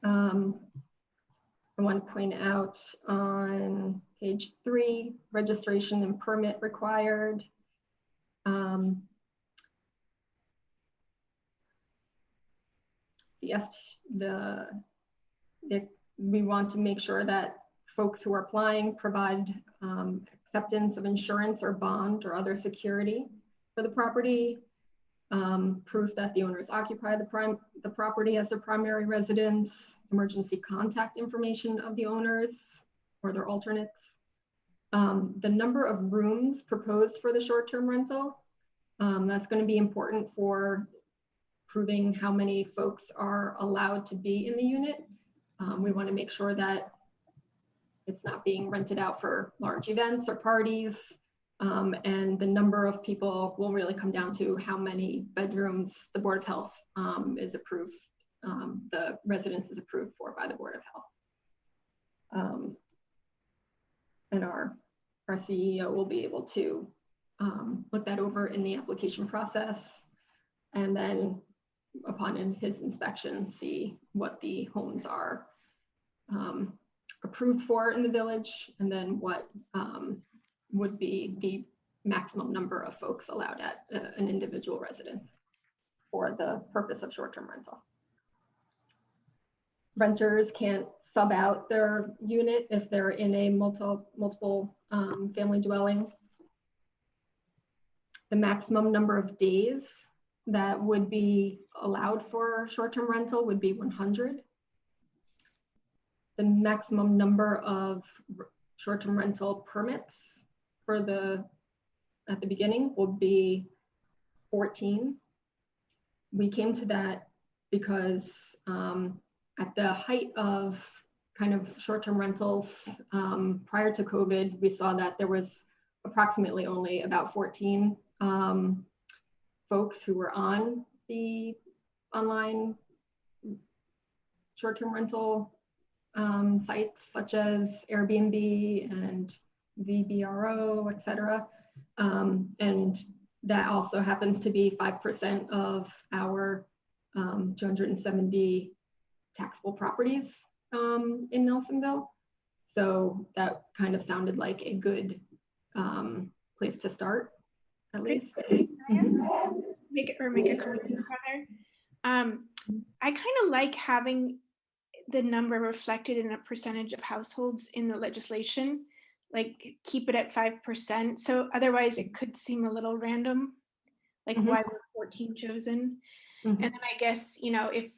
C: I want to point out on page 3, registration and permit required. We want to make sure that folks who are applying provide acceptance of insurance or bond or other security for the property, proof that the owners occupy the property as their primary residence, emergency contact information of the owners or their alternates, the number of rooms proposed for the short-term rental. That's going to be important for proving how many folks are allowed to be in the unit. We want to make sure that it's not being rented out for large events or parties. And the number of people will really come down to how many bedrooms the Board of Health is approved, the residence is approved for by the Board of Health. And our CEO will be able to look that over in the application process, and then upon his inspection, see what the homes are approved for in the village, and then what would be the maximum number of folks allowed at an individual residence for the purpose of short-term rental. Renters can't sub out their unit if they're in a multiple family dwelling. The maximum number of days that would be allowed for short-term rental would be 100. The maximum number of short-term rental permits at the beginning will be 14. We came to that because at the height of kind of short-term rentals prior to COVID, we saw that there was approximately only about 14 folks who were on the online short-term rental sites such as Airbnb and VBRO, et cetera. And that also happens to be 5% of our 270 taxable properties in Nelsonville. So that kind of sounded like a good place to start, at least.
E: Make a comment, Heather. I kind of like having the number reflected in a percentage of households in the legislation, like keep it at 5%. So otherwise it could seem a little random, like why were 14 chosen? And then I guess, you know, if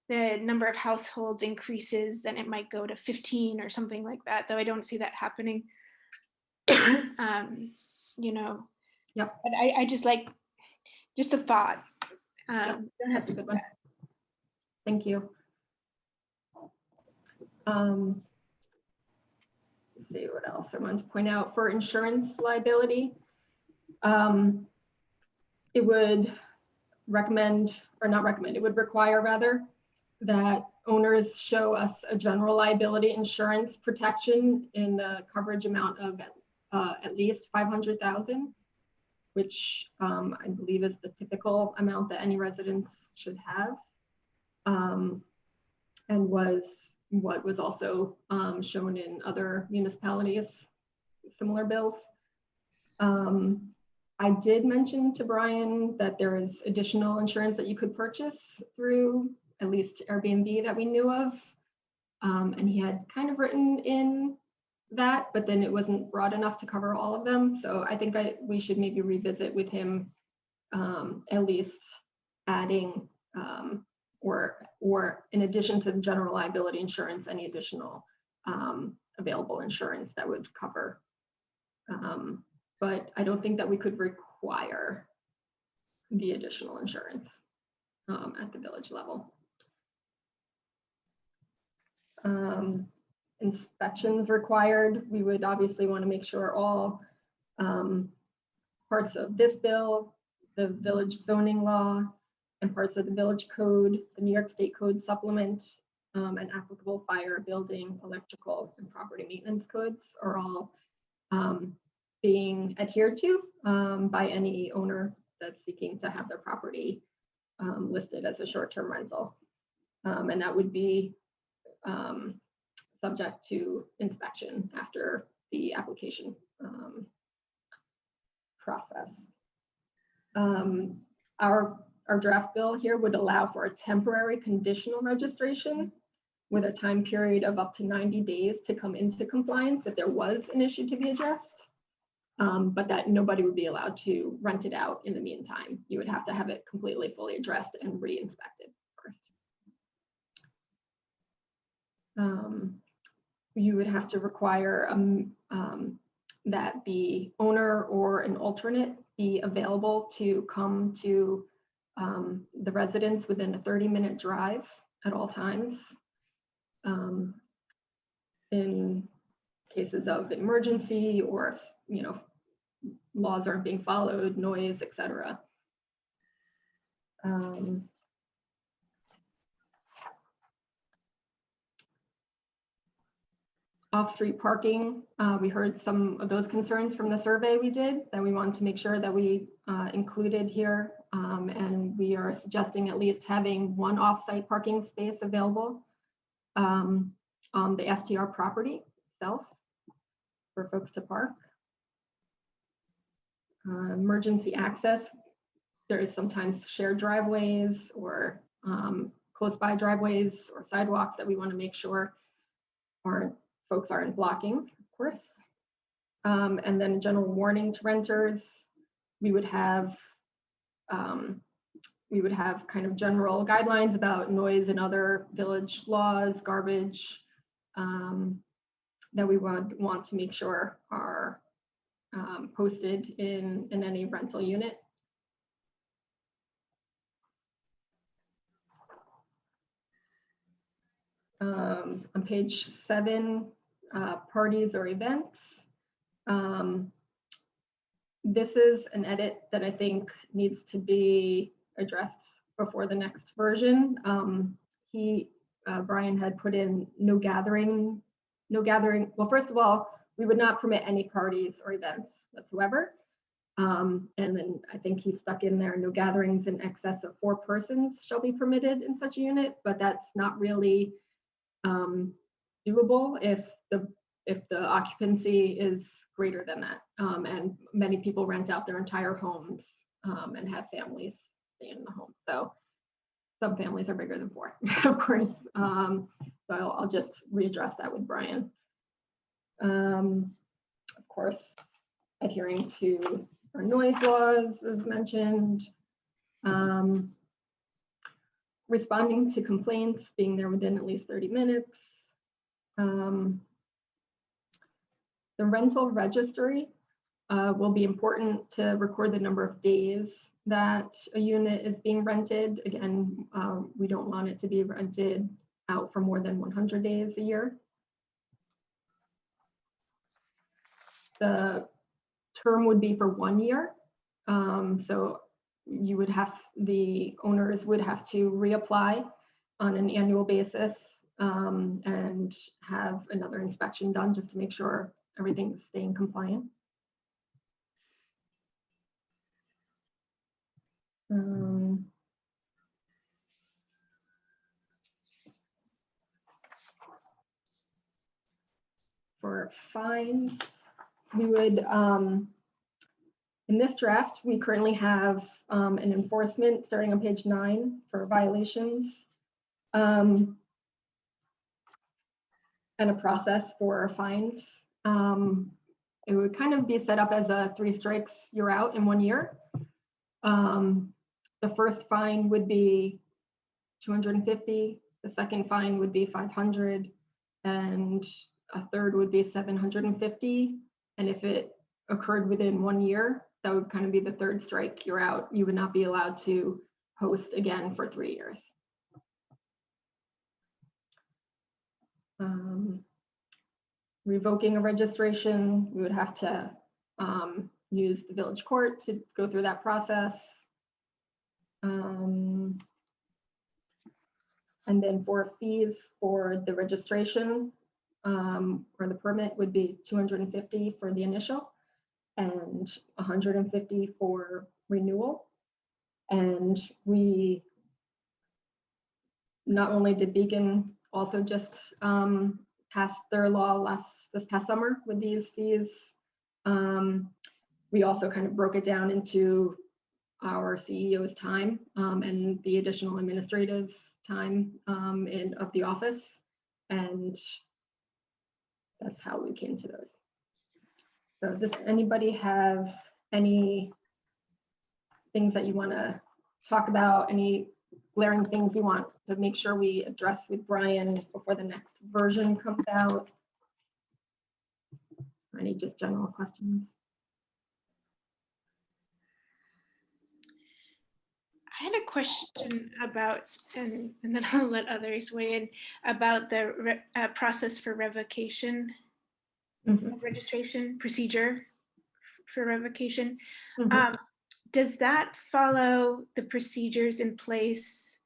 E: the number of households increases, then it might go to 15 or something like that, though I don't see that happening. You know,
C: Yep.
E: But I just like, just a thought. Don't have to go back.
C: Thank you. Let's see what else I want to point out. For insurance liability, it would recommend, or not recommend, it would require rather, that owners show us a general liability insurance protection in the coverage amount of at least 500,000, which I believe is the typical amount that any residents should have, and was what was also shown in other municipalities, similar bills. I did mention to Brian that there is additional insurance that you could purchase through at least Airbnb that we knew of. And he had kind of written in that, but then it wasn't broad enough to cover all of them. So I think we should maybe revisit with him, at least adding, or in addition to the general liability insurance, any additional available insurance that would cover. But I don't think that we could require the additional insurance at the village level. Inspections required. We would obviously want to make sure all parts of this bill, the village zoning law, and parts of the village code, the New York State Code supplement, and applicable fire, building, electrical, and property maintenance codes are all being adhered to by any owner that's seeking to have their property listed as a short-term rental. And that would be subject to inspection after the application process. Our draft bill here would allow for a temporary conditional registration with a time period of up to 90 days to come into compliance if there was an issue to be addressed, but that nobody would be allowed to rent it out in the meantime. You would have to have it completely fully addressed and re-inspected first. You would have to require that the owner or an alternate be available to come to the residence within a 30-minute drive at all times. In cases of emergency or if, you know, laws aren't being followed, noise, etc. Off-street parking, we heard some of those concerns from the survey we did that we wanted to make sure that we included here. And we are suggesting at least having one off-site parking space available on the STR property itself for folks to park. Emergency access, there is sometimes shared driveways or close by driveways or sidewalks that we want to make sure folks aren't blocking, of course. And then a general warning to renters. We would have kind of general guidelines about noise and other village laws, garbage, that we would want to make sure are posted in any rental unit. On page 7, parties or events. This is an edit that I think needs to be addressed before the next version. Brian had put in no gathering. Well, first of all, we would not permit any parties or events whatsoever. And then I think he stuck in there, no gatherings in excess of 4 persons shall be permitted in such a unit, but that's not really doable if the occupancy is greater than that. And many people rent out their entire homes and have families stay in the home. So some families are bigger than 4, of course. So I'll just readdress that with Brian. Of course, adhering to our noise laws, as mentioned. Responding to complaints, being there within at least 30 minutes. The rental registry will be important to record the number of days that a unit is being rented. Again, we don't want it to be rented out for more than 100 days a year. The term would be for 1 year. So the owners would have to reapply on an annual basis and have another inspection done just to make sure everything's staying compliant. For fines, we would, in this draft, we currently have an enforcement starting on page 9 for violations and a process for fines. It would kind of be set up as a 3 strikes, you're out in 1 year. The first fine would be 250. The second fine would be 500, and a third would be 750. And if it occurred within 1 year, that would kind of be the third strike, you're out. You would not be allowed to host again for 3 years. Revoking a registration, we would have to use the village court to go through that process. And then for fees for the registration or the permit would be 250 for the initial and 150 for renewal. And we, not only did Beacon also just pass their law this past summer with these fees, we also kind of broke it down into our CEO's time and the additional administrative time of the office, and that's how we came to those. So does anybody have any things that you want to talk about, any glaring things you want to make sure we address with Brian before the next version comes out? Any just general questions?
E: I had a question about, and then I'll let others weigh in, about the process for revocation, registration procedure for revocation. Does that follow the procedures in place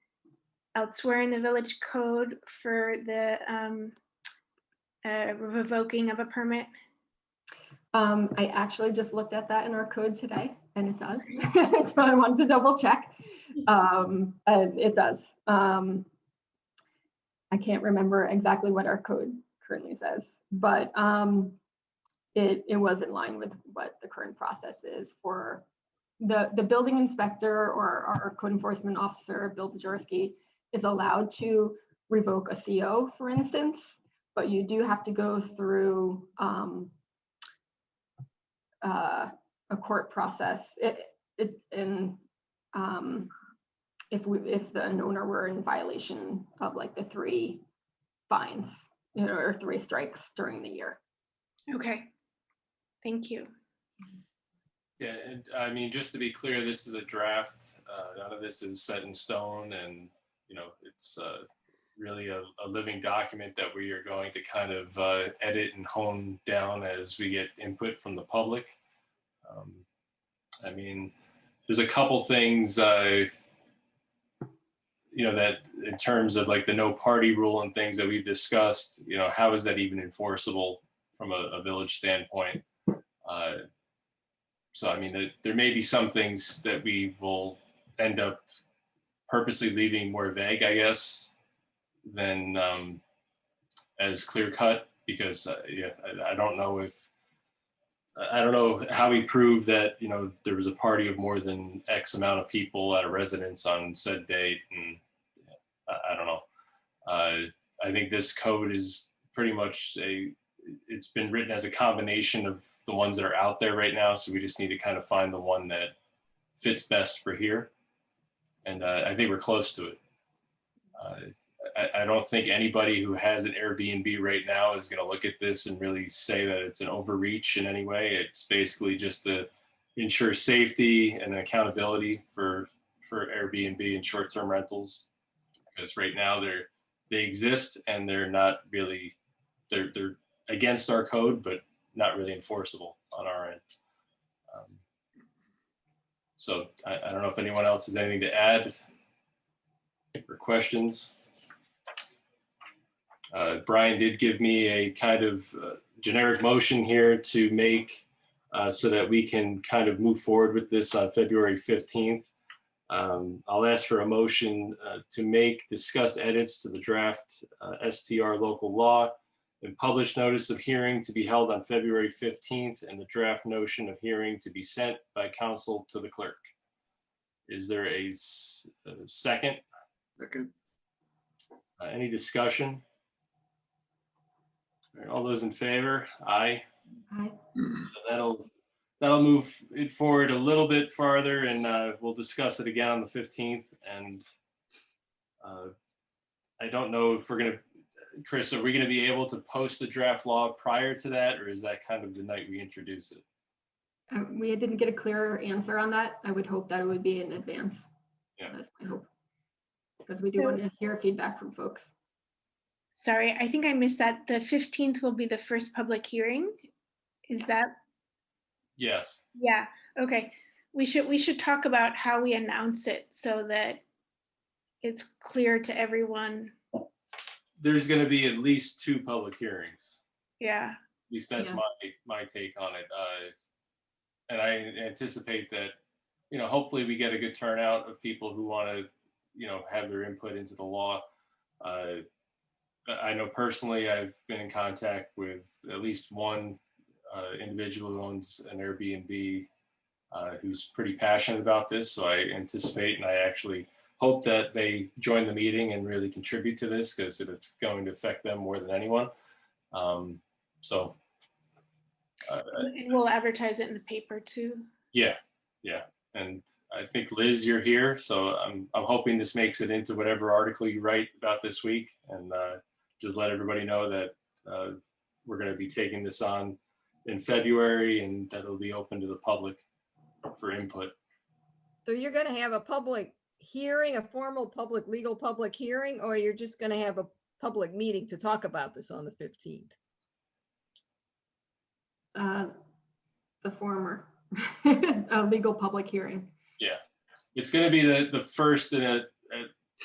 E: elsewhere in the village code for the revoking of a permit?
C: I actually just looked at that in our code today, and it does. So I wanted to double check. And it does. I can't remember exactly what our code currently says, but it was in line with what the current process is for the building inspector, or our code enforcement officer, Bill Bajorski, is allowed to revoke a CO, for instance, but you do have to go through a court process. If an owner were in violation of like the 3 fines, or 3 strikes during the year.
E: Okay, thank you.
A: Yeah, and I mean, just to be clear, this is a draft. None of this is set in stone, and it's really a living document that we are going to kind of edit and hone down as we get input from the public. I mean, there's a couple things, you know, that in terms of like the no party rule and things that we've discussed, you know, how is that even enforceable from a village standpoint? So, I mean, there may be some things that we will end up purposely leaving more vague, I guess, than as clear cut, because yeah, I don't know how we prove that, you know, there was a party of more than X amount of people at a residence on said date, and I don't know. I think this code is pretty much it's been written as a combination of the ones that are out there right now, so we just need to kind of find the one that fits best for here, and I think we're close to it. I don't think anybody who has an Airbnb right now is going to look at this and really say that it's an overreach in any way. It's basically just to ensure safety and accountability for Airbnb and short-term rentals, because right now they exist and they're not really, they're against our code, but not really enforceable on our end. So I don't know if anyone else has anything to add or questions. Brian did give me a kind of generic motion here to make so that we can kind of move forward with this on February 15th. I'll ask for a motion to make discussed edits to the draft STR local law and publish notice of hearing to be held on February 15th, and the draft notion of hearing to be sent by council to the clerk. Is there a second?
B: Second.
A: Any discussion? All right, all those in favor? Aye.
C: Aye.
A: So that'll move it forward a little bit farther, and we'll discuss it again on the 15th. And I don't know if we're gonna, Chris, are we gonna be able to post the draft law prior to that, or is that kind of the night we introduce it?
C: We didn't get a clear answer on that. I would hope that it would be in advance.
A: Yeah.
C: That's my hope. Because we do want to hear feedback from folks.
E: Sorry, I think I missed that. The 15th will be the first public hearing. Is that?
A: Yes.
E: Yeah, okay. We should talk about how we announce it so that it's clear to everyone.
A: There's gonna be at least 2 public hearings.
E: Yeah.
A: At least that's my take on it. And I anticipate that, you know, hopefully we get a good turnout of people who want to, you know, have their input into the law. I know personally I've been in contact with at least one individual who owns an Airbnb who's pretty passionate about this. So I anticipate, and I actually hope that they join the meeting and really contribute to this, because it's going to affect them more than anyone.
E: And we'll advertise it in the paper too.
A: Yeah. And I think, Liz, you're here, so I'm hoping this makes it into whatever article you write about this week, and just let everybody know that we're going to be taking this on in February, and that it'll be open to the public for input.
H: So you're going to have a public hearing, a formal public, legal public hearing, or you're just going to have a public meeting to talk about this on the 15th?
C: The former, a legal public hearing.
A: Yeah, it's going to be the first in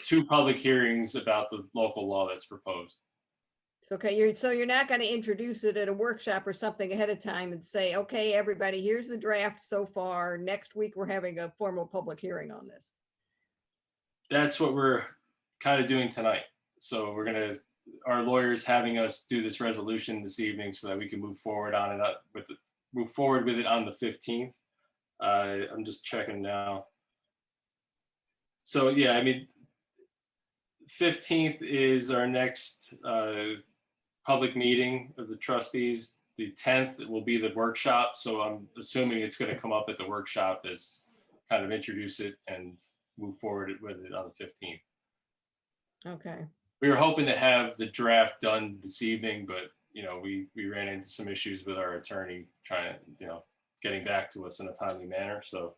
A: 2 public hearings about the local law that's proposed.
H: Okay, so you're not going to introduce it at a workshop or something ahead of time and say, okay, everybody, here's the draft so far. Next week, we're having a formal public hearing on this.
A: That's what we're kind of doing tonight. So our lawyers having us do this resolution this evening so that we can move forward on it move forward with it on the 15th. I'm just checking now. So yeah, I mean, 15th is our next public meeting of the trustees. The 10th will be the workshop. So I'm assuming it's going to come up at the workshop as kind of introduce it and move forward with it on the 15th.
H: Okay.
A: We were hoping to have the draft done this evening, but you know, we ran into some issues with our attorney trying to, you know, getting back to us in a timely manner. So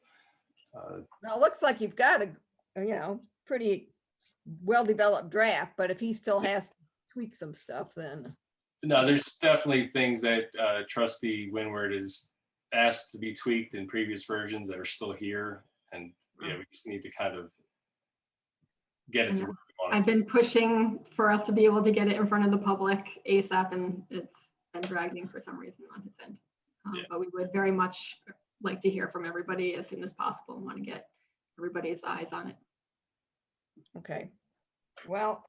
H: Well, it looks like you've got a, you know, pretty well-developed draft, but if he still has to tweak some stuff, then.
A: No, there's definitely things that Trustee Winward has asked to be tweaked in previous versions that are still here. And yeah, we just need to kind of get it to where we want it.
C: I've been pushing for us to be able to get it in front of the public ASAP, and it's been dragging for some reason on his end.
A: Yeah.
C: But we would very much like to hear from everybody as soon as possible and want to get everybody's eyes on it.
H: Okay. Well,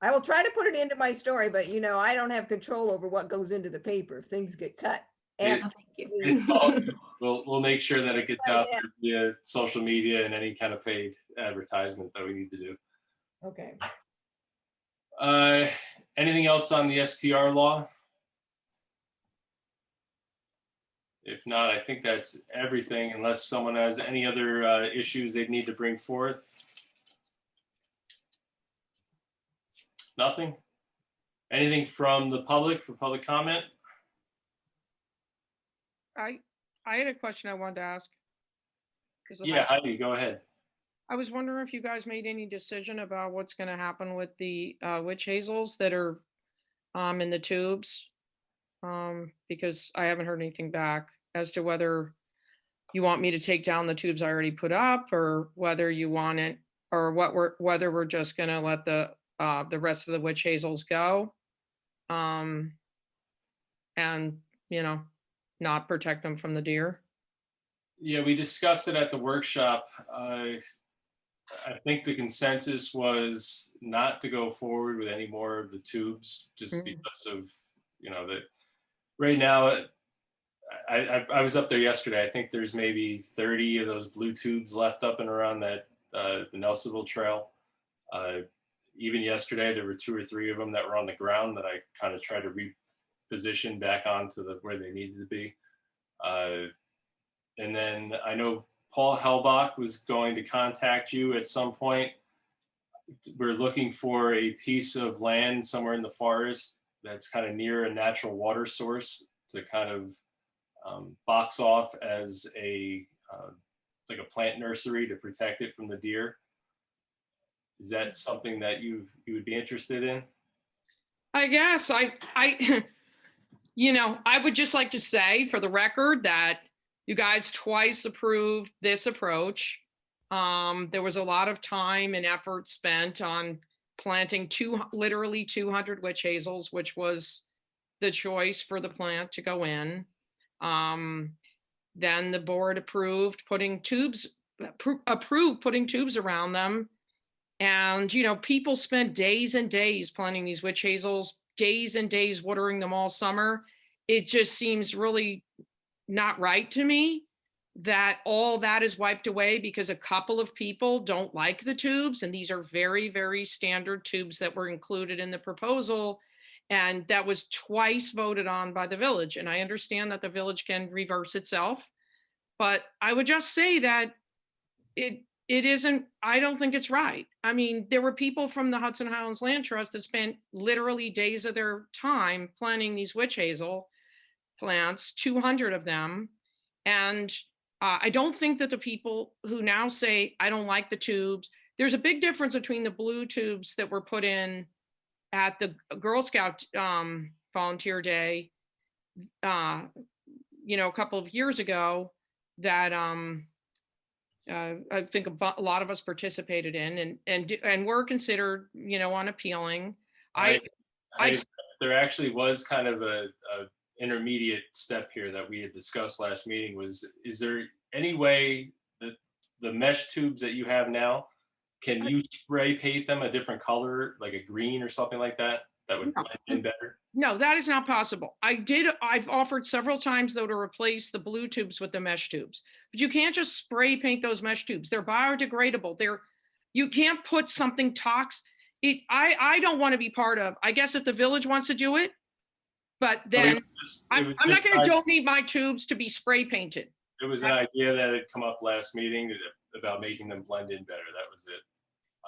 H: I will try to put it into my story, but you know, I don't have control over what goes into the paper if things get cut.
A: Yeah.
C: Thank you.
A: We'll make sure that it gets out there via social media and any kind of paid advertisement that we need to do.
H: Okay.
A: Anything else on the STR law? If not, I think that's everything, unless someone has any other issues they'd need to bring forth. Nothing? Anything from the public for public comment?
I: I had a question I wanted to ask.
A: Yeah, Heidi, go ahead.
I: I was wondering if you guys made any decision about what's going to happen with the witch hazels that are in the tubes, because I haven't heard anything back as to whether you want me to take down the tubes I already put up, or whether you want it, or whether we're just going to let the rest of the witch hazels go, and you know, not protect them from the deer.
A: Yeah, we discussed it at the workshop. I think the consensus was not to go forward with any more of the tubes, just because of, you know, that right now, I was up there yesterday. I think there's maybe 30 of those blue tubes left up and around that the Nelsonville trail. Even yesterday, there were 2 or 3 of them that were on the ground that I kind of tried to reposition back onto where they needed to be. And then I know Paul Helbach was going to contact you at some point. We're looking for a piece of land somewhere in the forest that's kind of near a natural water source to kind of box off as a like a plant nursery to protect it from the deer. Is that something that you would be interested in?
I: I guess I you know, I would just like to say for the record that you guys twice approved this approach. There was a lot of time and effort spent on planting literally 200 witch hazels, which was the choice for the plant to go in. Then the board approved putting tubes around them. And, you know, people spent days and days planting these witch hazels, days and days watering them all summer. It just seems really not right to me that all that is wiped away because a couple of people don't like the tubes. And these are very, very standard tubes that were included in the proposal. And that was twice voted on by the village. And I understand that the village can reverse itself, but I would just say that it isn't, I don't think it's right. I mean, there were people from the Hudson Highlands Land Trust that spent literally days of their time planting these witch hazel plants, 200 of them. And I don't think that the people who now say, I don't like the tubes, there's a big difference between the blue tubes that were put in at the Girl Scout Volunteer Day, you know, a couple of years ago that I think a lot of us participated in and were considered, you know, on appealing. There
A: actually was kind of a intermediate step here that we had discussed last meeting. Is there any way that the mesh tubes that you have now, can you spray paint them a different color, like a green or something like that would blend in better?
I: No, that is not possible. I've offered several times though to replace the blue tubes with the mesh tubes, but you can't just spray paint those mesh tubes. They're biodegradable. You can't put something toxic. I don't want to be part of, I guess if the village wants to do it, but then I'm not going to donate my tubes to be spray painted.
A: It was an idea that had come up last meeting about making them blend in better. That was it.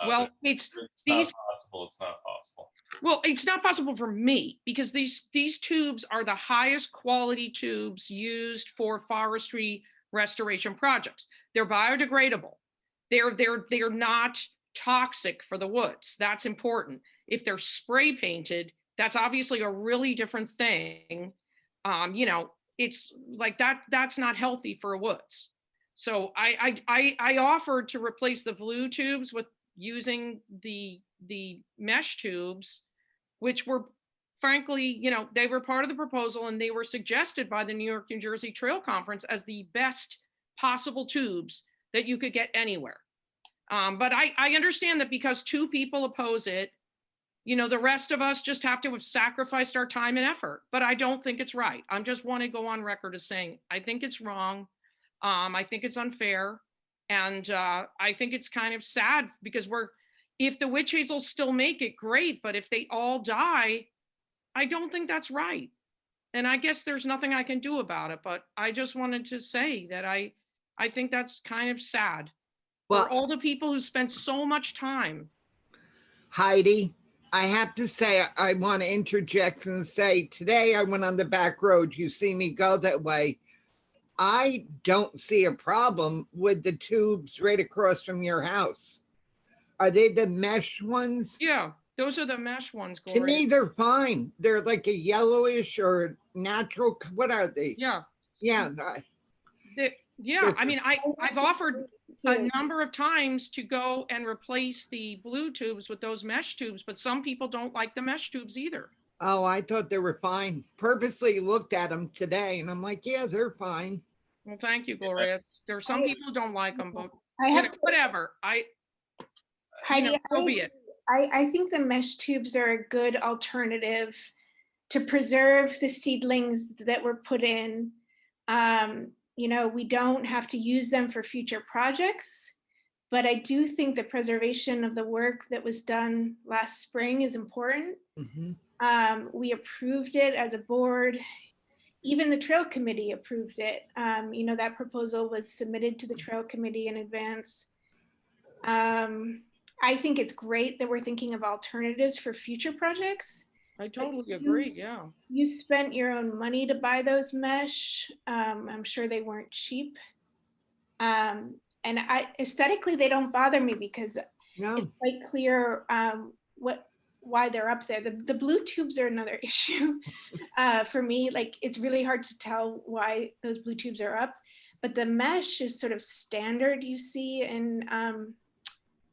I: Well,
A: it's not possible. It's not possible.
I: Well, it's not possible for me because these tubes are the highest quality tubes used for forestry restoration projects. They're biodegradable. They're not toxic for the woods. That's important. If they're spray painted, that's obviously a really different thing. You know, it's like that's not healthy for woods. So I offered to replace the blue tubes with using the mesh tubes, which were frankly, you know, they were part of the proposal and they were suggested by the New York, New Jersey Trail Conference as the best possible tubes that you could get anywhere. But I understand that because 2 people oppose it, you know, the rest of us just have to have sacrificed our time and effort. But I don't think it's right. I just want to go on record as saying, I think it's wrong. I think it's unfair. And I think it's kind of sad because if the witch hazels still make it, great. But if they all die, I don't think that's right. And I guess there's nothing I can do about it. But I just wanted to say that I think that's kind of sad.
J: Well,
I: For all the people who spent so much time.
J: Heidi, I have to say, I want to interject and say, today I went on the back road. You see me go that way. I don't see a problem with the tubes right across from your house. Are they the mesh ones?
I: Yeah, those are the mesh ones,
J: To
I: Gloria.
J: me, they're fine. They're like a yellowish or natural. What are they?
I: Yeah.
J: Yeah.
I: Yeah, I mean, I've offered a number of times to go and replace the blue tubes with those mesh tubes, but some people don't like the mesh tubes either.
J: Oh, I thought they were fine. Purposely looked at them today and I'm like, yeah, they're fine.
I: Well, thank you, Gloria. There are some people who don't like them, but
E: I have to,
I: whatever.
E: Heidi,
I: so be it.
E: I think the mesh tubes are a good alternative to preserve the seedlings that were put in. You know, we don't have to use them for future projects, but I do think the preservation of the work that was done last spring is important.
J: Mm-hmm.
E: We approved it as a board. Even the trail committee approved it. You know, that proposal was submitted to the trail committee in advance. I think it's great that we're thinking of alternatives for future projects.
I: I totally agree, yeah.
E: You spent your own money to buy those mesh. I'm sure they weren't cheap. And aesthetically, they don't bother me because it's quite clear why they're up there. The blue tubes are another issue for me. Like, it's really hard to tell why those blue tubes are up, but the mesh is sort of standard you see in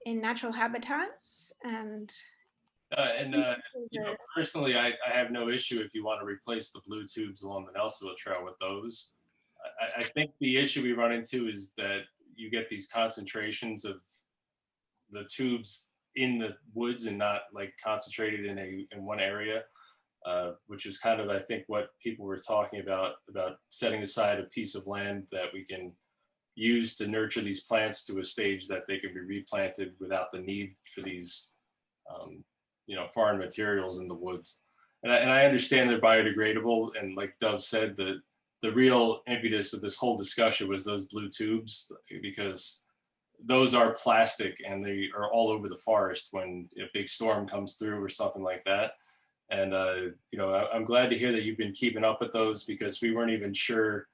E: natural habitats. And
A: you know, personally, I have no issue if you want to replace the blue tubes along the Nelsonville Trail with those. I think the issue we run into is that you get these concentrations of the tubes in the woods and not like concentrated in one area, which is kind of, I think, what people were talking about setting aside a piece of land that we can use to nurture these plants to a stage that they can be replanted without the need for these you know, foreign materials in the woods. And I understand they're biodegradable. And like Dove said, the real impetus of this whole discussion was those blue tubes, because those are plastic and they are all over the forest when a big storm comes through or something like that. And, you know, I'm glad to hear that you've been keeping up with those, because we weren't even sure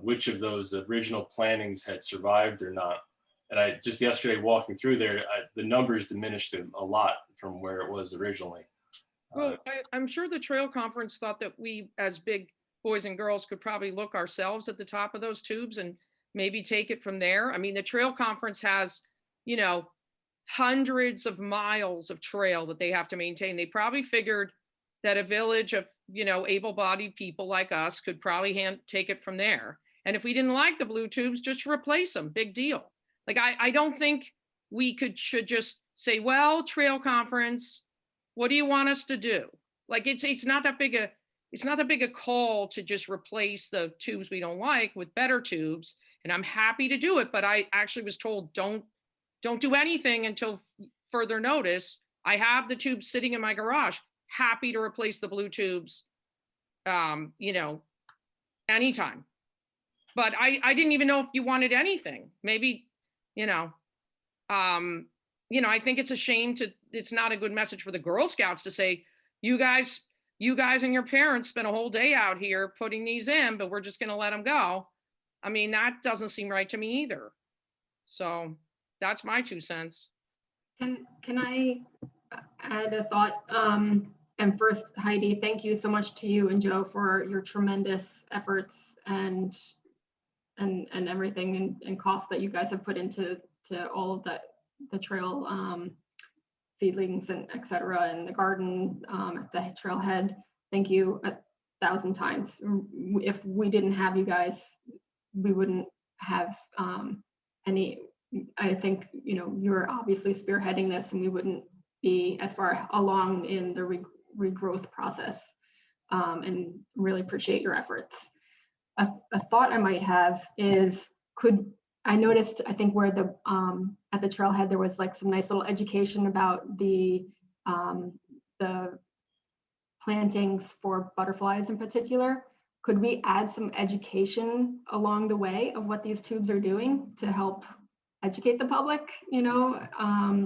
A: which of those original plantings had survived or not. And I just yesterday walking through there, the numbers diminished a lot from where it was originally.
I: Well, I'm sure the trail conference thought that we, as big boys and girls, could probably look ourselves at the top of those tubes and maybe take it from there. I mean, the trail conference has, you know, hundreds of miles of trail that they have to maintain. They probably figured that a village of, you know, able-bodied people like us could probably take it from there. And if we didn't like the blue tubes, just replace them. Big deal. Like, I don't think we should just say, well, trail conference, what do you want us to do? Like, it's not that big a call to just replace the tubes we don't like with better tubes. And I'm happy to do it, but I actually was told don't do anything until further notice. I have the tubes sitting in my garage, happy to replace the blue tubes, you know, anytime. But I didn't even know if you wanted anything. Maybe, you know, I think it's a shame it's not a good message for the Girl Scouts to say, you guys and your parents spent a whole day out here putting these in, but we're just going to let them go. I mean, that doesn't seem right to me either. So that's my 2 cents.
C: Can I add a thought? And first, Heidi, thank you so much to you and Joe for your tremendous efforts and everything and cost that you guys have put into all of the trail seedlings and et cetera, and the garden at the trailhead. Thank you 1,000 times. If we didn't have you guys, we wouldn't have any. I think, you know, you're obviously spearheading this, and we wouldn't be as far along in the regrowth process, and really appreciate your efforts. A thought I might have is, I noticed, I think where at the trailhead, there was like some nice little education about the plantings for butterflies in particular. Could we add some education along the way of what these tubes are doing to help educate the public, you know,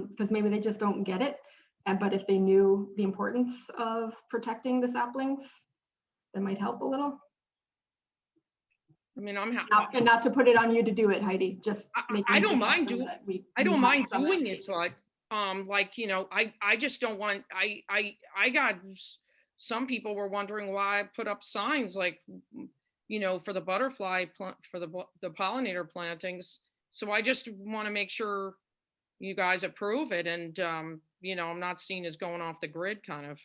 C: because maybe they just don't get it. But if they knew the importance of protecting the saplings, that might help a little.
I: I mean, I'm happy.
C: And not to put it on you to do it, Heidi, just
I: I don't mind doing it. So like, you know, I just don't want, I got, some people were wondering why I put up signs like, you know, for the butterfly, for the pollinator plantings. So I just want to make sure you guys approve it. And, you know, I'm not seen as going off the grid kind of.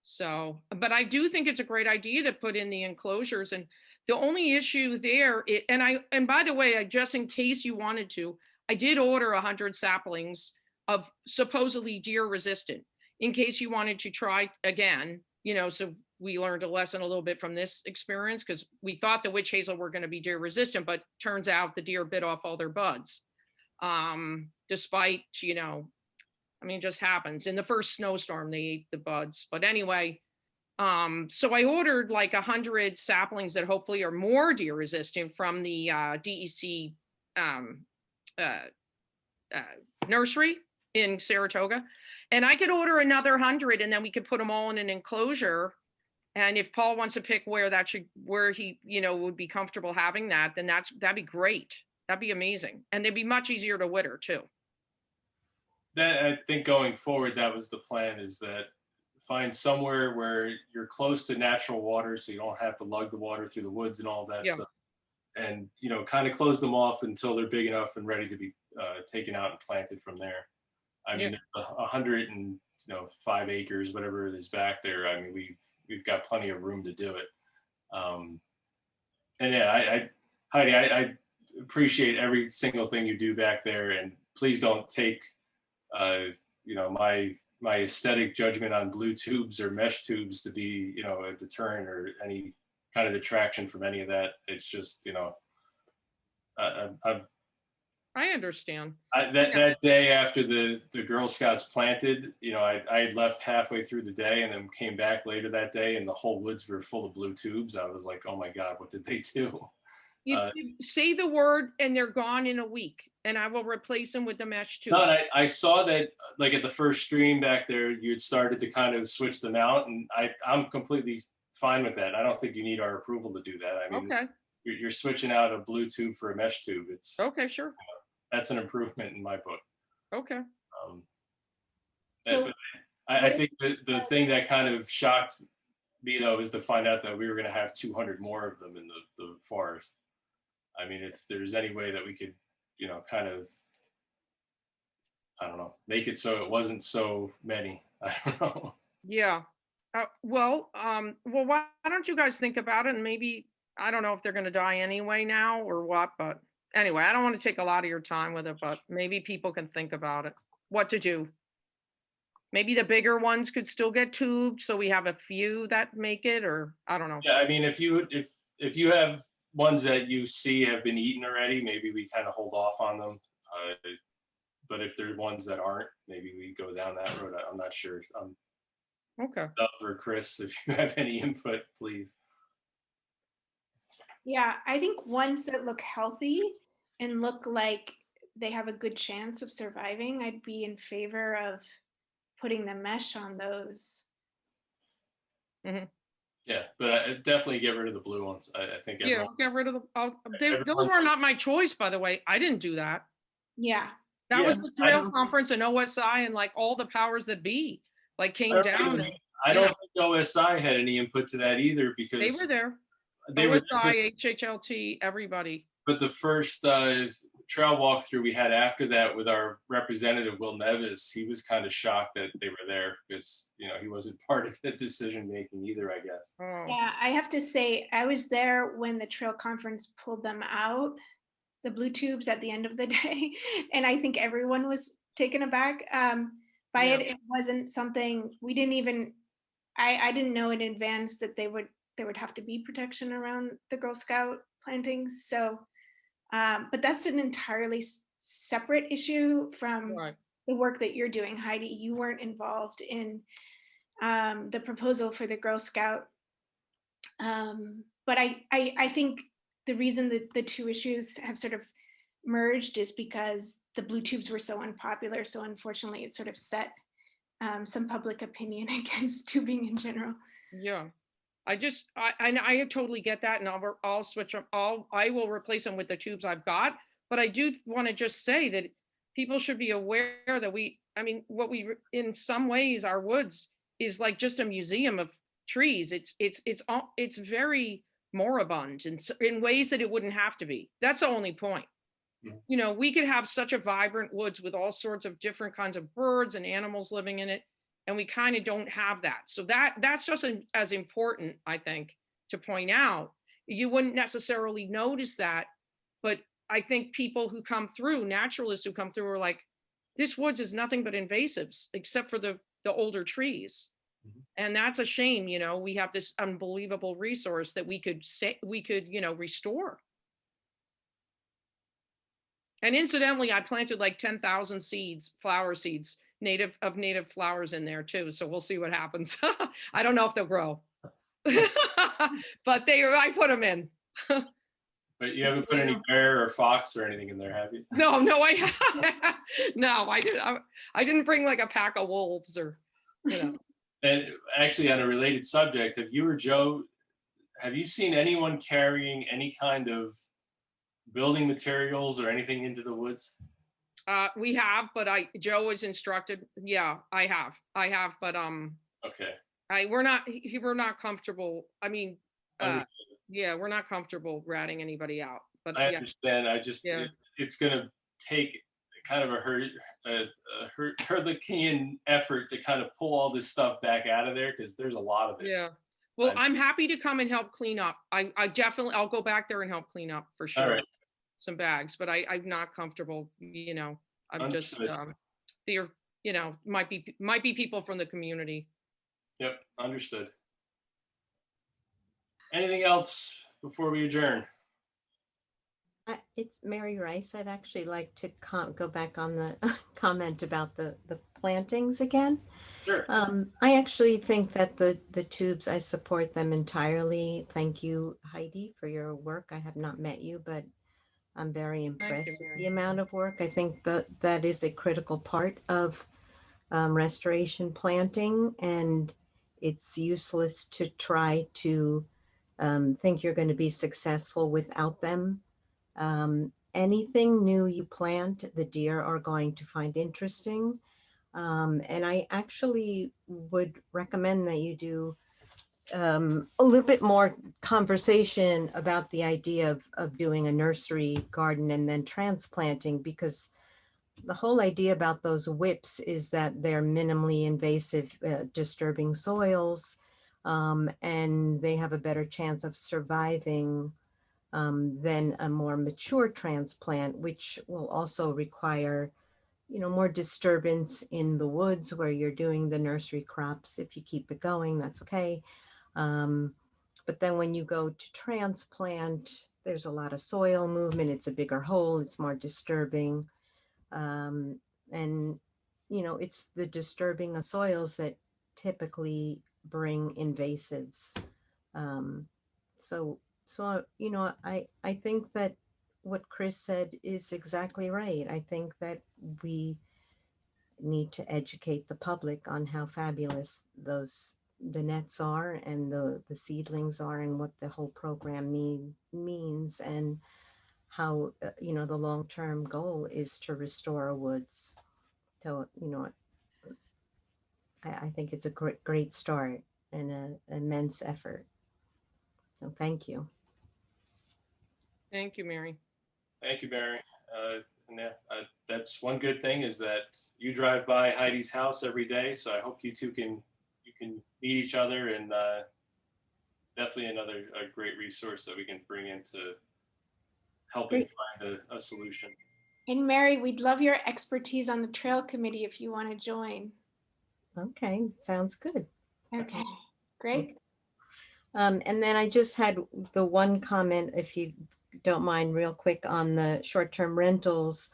I: So, but I do think it's a great idea to put in the enclosures. And the only issue there, and by the way, just in case you wanted to, I did order 100 saplings of supposedly deer resistant in case you wanted to try again, you know, so we learned a lesson a little bit from this experience, because we thought the witch hazel were going to be deer resistant, but turns out the deer bit off all their buds. Despite, you know, I mean, it just happens. In the first snowstorm, they ate the buds. But anyway, so I ordered like 100 saplings that hopefully are more deer resistant from the DEC nursery in Saratoga. And I could order another 100 and then we could put them all in an enclosure. And if Paul wants to pick where he, you know, would be comfortable having that, then that'd be great. That'd be amazing. And they'd be much easier to litter too.
A: That, I think going forward, that was the plan, is that find somewhere where you're close to natural water so you don't have to lug the water through the woods and all that stuff. And, you know, kind of close them off until they're big enough and ready to be taken out and planted from there. I mean, 105 acres, whatever it is back there. I mean, we've got plenty of room to do it. And yeah, Heidi, I appreciate every single thing you do back there, and please don't take, you know, my aesthetic judgment on blue tubes or mesh tubes to be, you know, a deterrent or any kind of detraction from any of that. It's just, you know,
I: I understand.
A: That day after the Girl Scouts planted, you know, I had left halfway through the day and then came back later that day and the whole woods were full of blue tubes. I was like, oh my God, what did they do?
I: You say the word and they're gone in a week, and I will replace them with the mesh tube.
A: No, I saw that, like at the first stream back there, you had started to kind of switch them out, and I'm completely fine with that. I don't think you need our approval to do that. I mean, okay. You're switching out a blue tube for a mesh tube. It's
I: okay, sure.
A: You know, that's an improvement in my book.
I: Okay.
C: So,
A: I think the thing that kind of shocked me though is to find out that we were going to have 200 more of them in the forest. I mean, if there's any way that we could, you know, kind of, I don't know, make it so it wasn't so many. I don't know.
I: Yeah. Well, why don't you guys think about it? And maybe, I don't know if they're going to die anyway now or what, but anyway, I don't want to take a lot of your time with it, but maybe people can think about it, what to do. Maybe the bigger ones could still get tubed, so we have a few that make it, or I don't know.
A: Yeah, I mean, if you have ones that you see have been eaten already, maybe we kind of hold off on them. But if there's ones that aren't, maybe we go down that road. I'm not sure.
I: Okay.
A: Doug or Chris, if you have any input, please.
E: Yeah, I think ones that look healthy and look like they have a good chance of surviving, I'd be in favor of putting the mesh on those.
I: Mm-hmm.
A: Yeah, but I definitely get rid of the blue ones. I think.
I: Yeah, get rid of those were not my choice, by the way. I didn't do that.
E: Yeah.
I: That
A: Yeah,
I: was the
A: I
I: trail
A: don't,
I: conference and OSI and like all the powers that be like
A: I
I: came
A: don't,
I: down
A: even-
I: and
A: I
I: you
A: don't
I: know,
A: think OSI had any input to that either
I: they
A: because
I: were there.
A: they were,
I: OSI, HHLT, everybody.
A: but the first trail walkthrough we had after that with our representative, Will Nevis, he was kind of shocked that they were there because, you know, he wasn't part of the decision making either, I guess.
I: Oh.
E: Yeah, I have to say, I was there when the trail conference pulled them out, the blue tubes at the end of the day. And I think everyone was taken aback by
I: Yeah.
E: it. It wasn't something we didn't even, I didn't know in advance that there would have to be protection around the Girl Scout plantings. So, but that's an entirely separate issue from
I: Right.
E: the work that you're doing, Heidi. You weren't involved in the proposal for the Girl Scout. But I think the reason that the two issues have sort of merged is because the blue tubes were so unpopular. So unfortunately, it sort of set some public opinion against tubing in general.
I: Yeah. I totally get that, and I'll switch them. I will replace them with the tubes I've got. But I do want to just say that people should be aware that in some ways our woods is like just a museum of trees. It's very moribund in ways that it wouldn't have to be. That's the only point.
A: Yeah.
I: You know, we could have such a vibrant woods with all sorts of different kinds of birds and animals living in it, and we kind of don't have that. So that's just as important, I think, to point out. You wouldn't necessarily notice that, but I think people who come through, naturalists who come through, are like, this woods is nothing but invasives except for the older trees.
A: Mhm.
I: And that's a shame. You know, we have this unbelievable resource that we could restore. And incidentally, I planted like 10,000 seeds, flower seeds, native flowers in there too. So we'll see what happens. I don't know if they'll grow, but I put them in.
A: But you haven't put any bear or fox or anything in there, have you?
I: No, I didn't bring like a pack of wolves or, you know.
A: And actually, on a related subject, have you or Joe, have you seen anyone carrying any kind of building materials or anything into the woods?
I: We have, but Joe was instructed. Yeah, I have, but
A: Okay.
I: we're not comfortable. I mean, yeah, we're not comfortable ratting anybody out. But
A: I
I: yeah.
A: understand. I just,
I: Yeah.
A: it's going to take kind of a Herculean effort to kind of pull all this stuff back out of there because there's a lot of it.
I: Yeah. Well, I'm happy to come and help clean up. I'll go back there and help clean up for sure.
A: All right.
I: Some bags, but I'm not comfortable. You know, I'm
A: Understood.
I: just there. You know, might be people from the community.
A: Yep, understood. Anything else before we adjourn?
G: It's Mary Rice. I'd actually like to go back on the comment about the plantings again.
A: Sure.
G: I actually think that the tubes, I support them entirely. Thank you, Heidi, for your work. I have not met you, but I'm very impressed with the amount of work. I think that is a critical part of restoration planting, and it's useless to try to think you're going to be successful without them. Anything new you plant, the deer are going to find interesting. And I actually would recommend that you do a little bit more conversation about the idea of doing a nursery garden and then transplanting, because the whole idea about those whips is that they're minimally invasive, disturbing soils, and they have a better chance of surviving than a more mature transplant, which will also require, you know, more disturbance in the woods where you're doing the nursery crops. If you keep it going, that's okay. But then when you go to transplant, there's a lot of soil movement. It's a bigger hole. It's more disturbing. And, you know, it's the disturbing of soils that typically bring invasives. So, you know, I think that what Chris said is exactly right. I think that we need to educate the public on how fabulous the nets are and the seedlings are and what the whole program means and how, you know, the long-term goal is to restore our woods. So, you know, I think it's a great start and an immense effort. So thank you.
I: Thank you, Mary.
A: Thank you, Mary. And yeah, that's one good thing is that you drive by Heidi's house every day. So I hope you two can meet each other, and definitely a great resource that we can bring into helping find a solution.
E: And Mary, we'd love your expertise on the trail committee if you want to join.
G: Okay, sounds good.
E: Okay, great.
G: And then I just had the one comment, if you don't mind, real quick on the short-term rentals.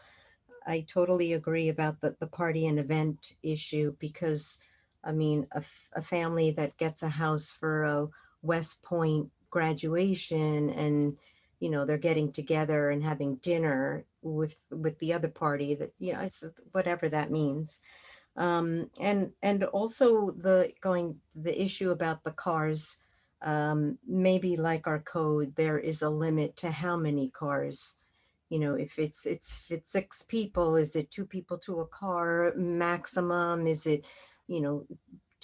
G: I totally agree about the party and event issue, because I mean, a family that gets a house for a West Point graduation, and you know, they're getting together and having dinner with the other party, that, you know, it's whatever that means. And also the issue about the cars, maybe like our code, there is a limit to how many cars. You know, if it's 6 people, is it 2 people to a car maximum? Is it, you know,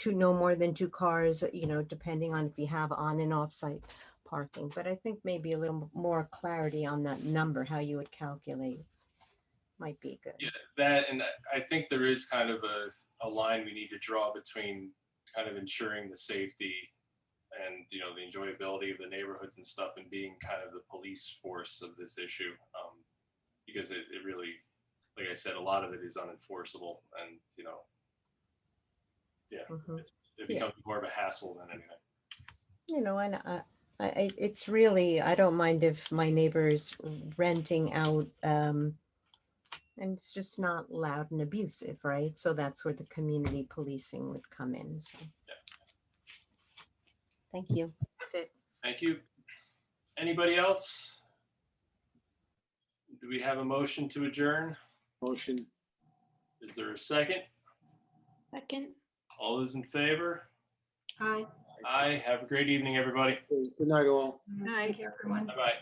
G: no more than 2 cars, you know, depending on if you have on and off site parking. But I think maybe a little more clarity on that number, how you would calculate, might be good.
A: Yeah, that, and I think there is kind of a line we need to draw between kind of ensuring the safety and, you know, the enjoyability of the neighborhoods and stuff, and being kind of the police force of this issue, because it really, like I said, a lot of it is unenforceable, and, you know, yeah, it becomes more of a hassle than anything.
G: You know, and it's really, I don't mind if my neighbor's renting out, and it's just not loud and abusive, right? So that's where the community policing would come in. So.
A: Yeah.
G: Thank you. That's it.
A: Thank you. Anybody else? Do we have a motion to adjourn?
B: Motion.
A: Is there a second?
E: Second.
A: All those in favor?
C: Hi.
A: Aye. Have a great evening, everybody.
B: Good night, all.
H: Night.
C: Thank you, everyone.
A: Bye-bye.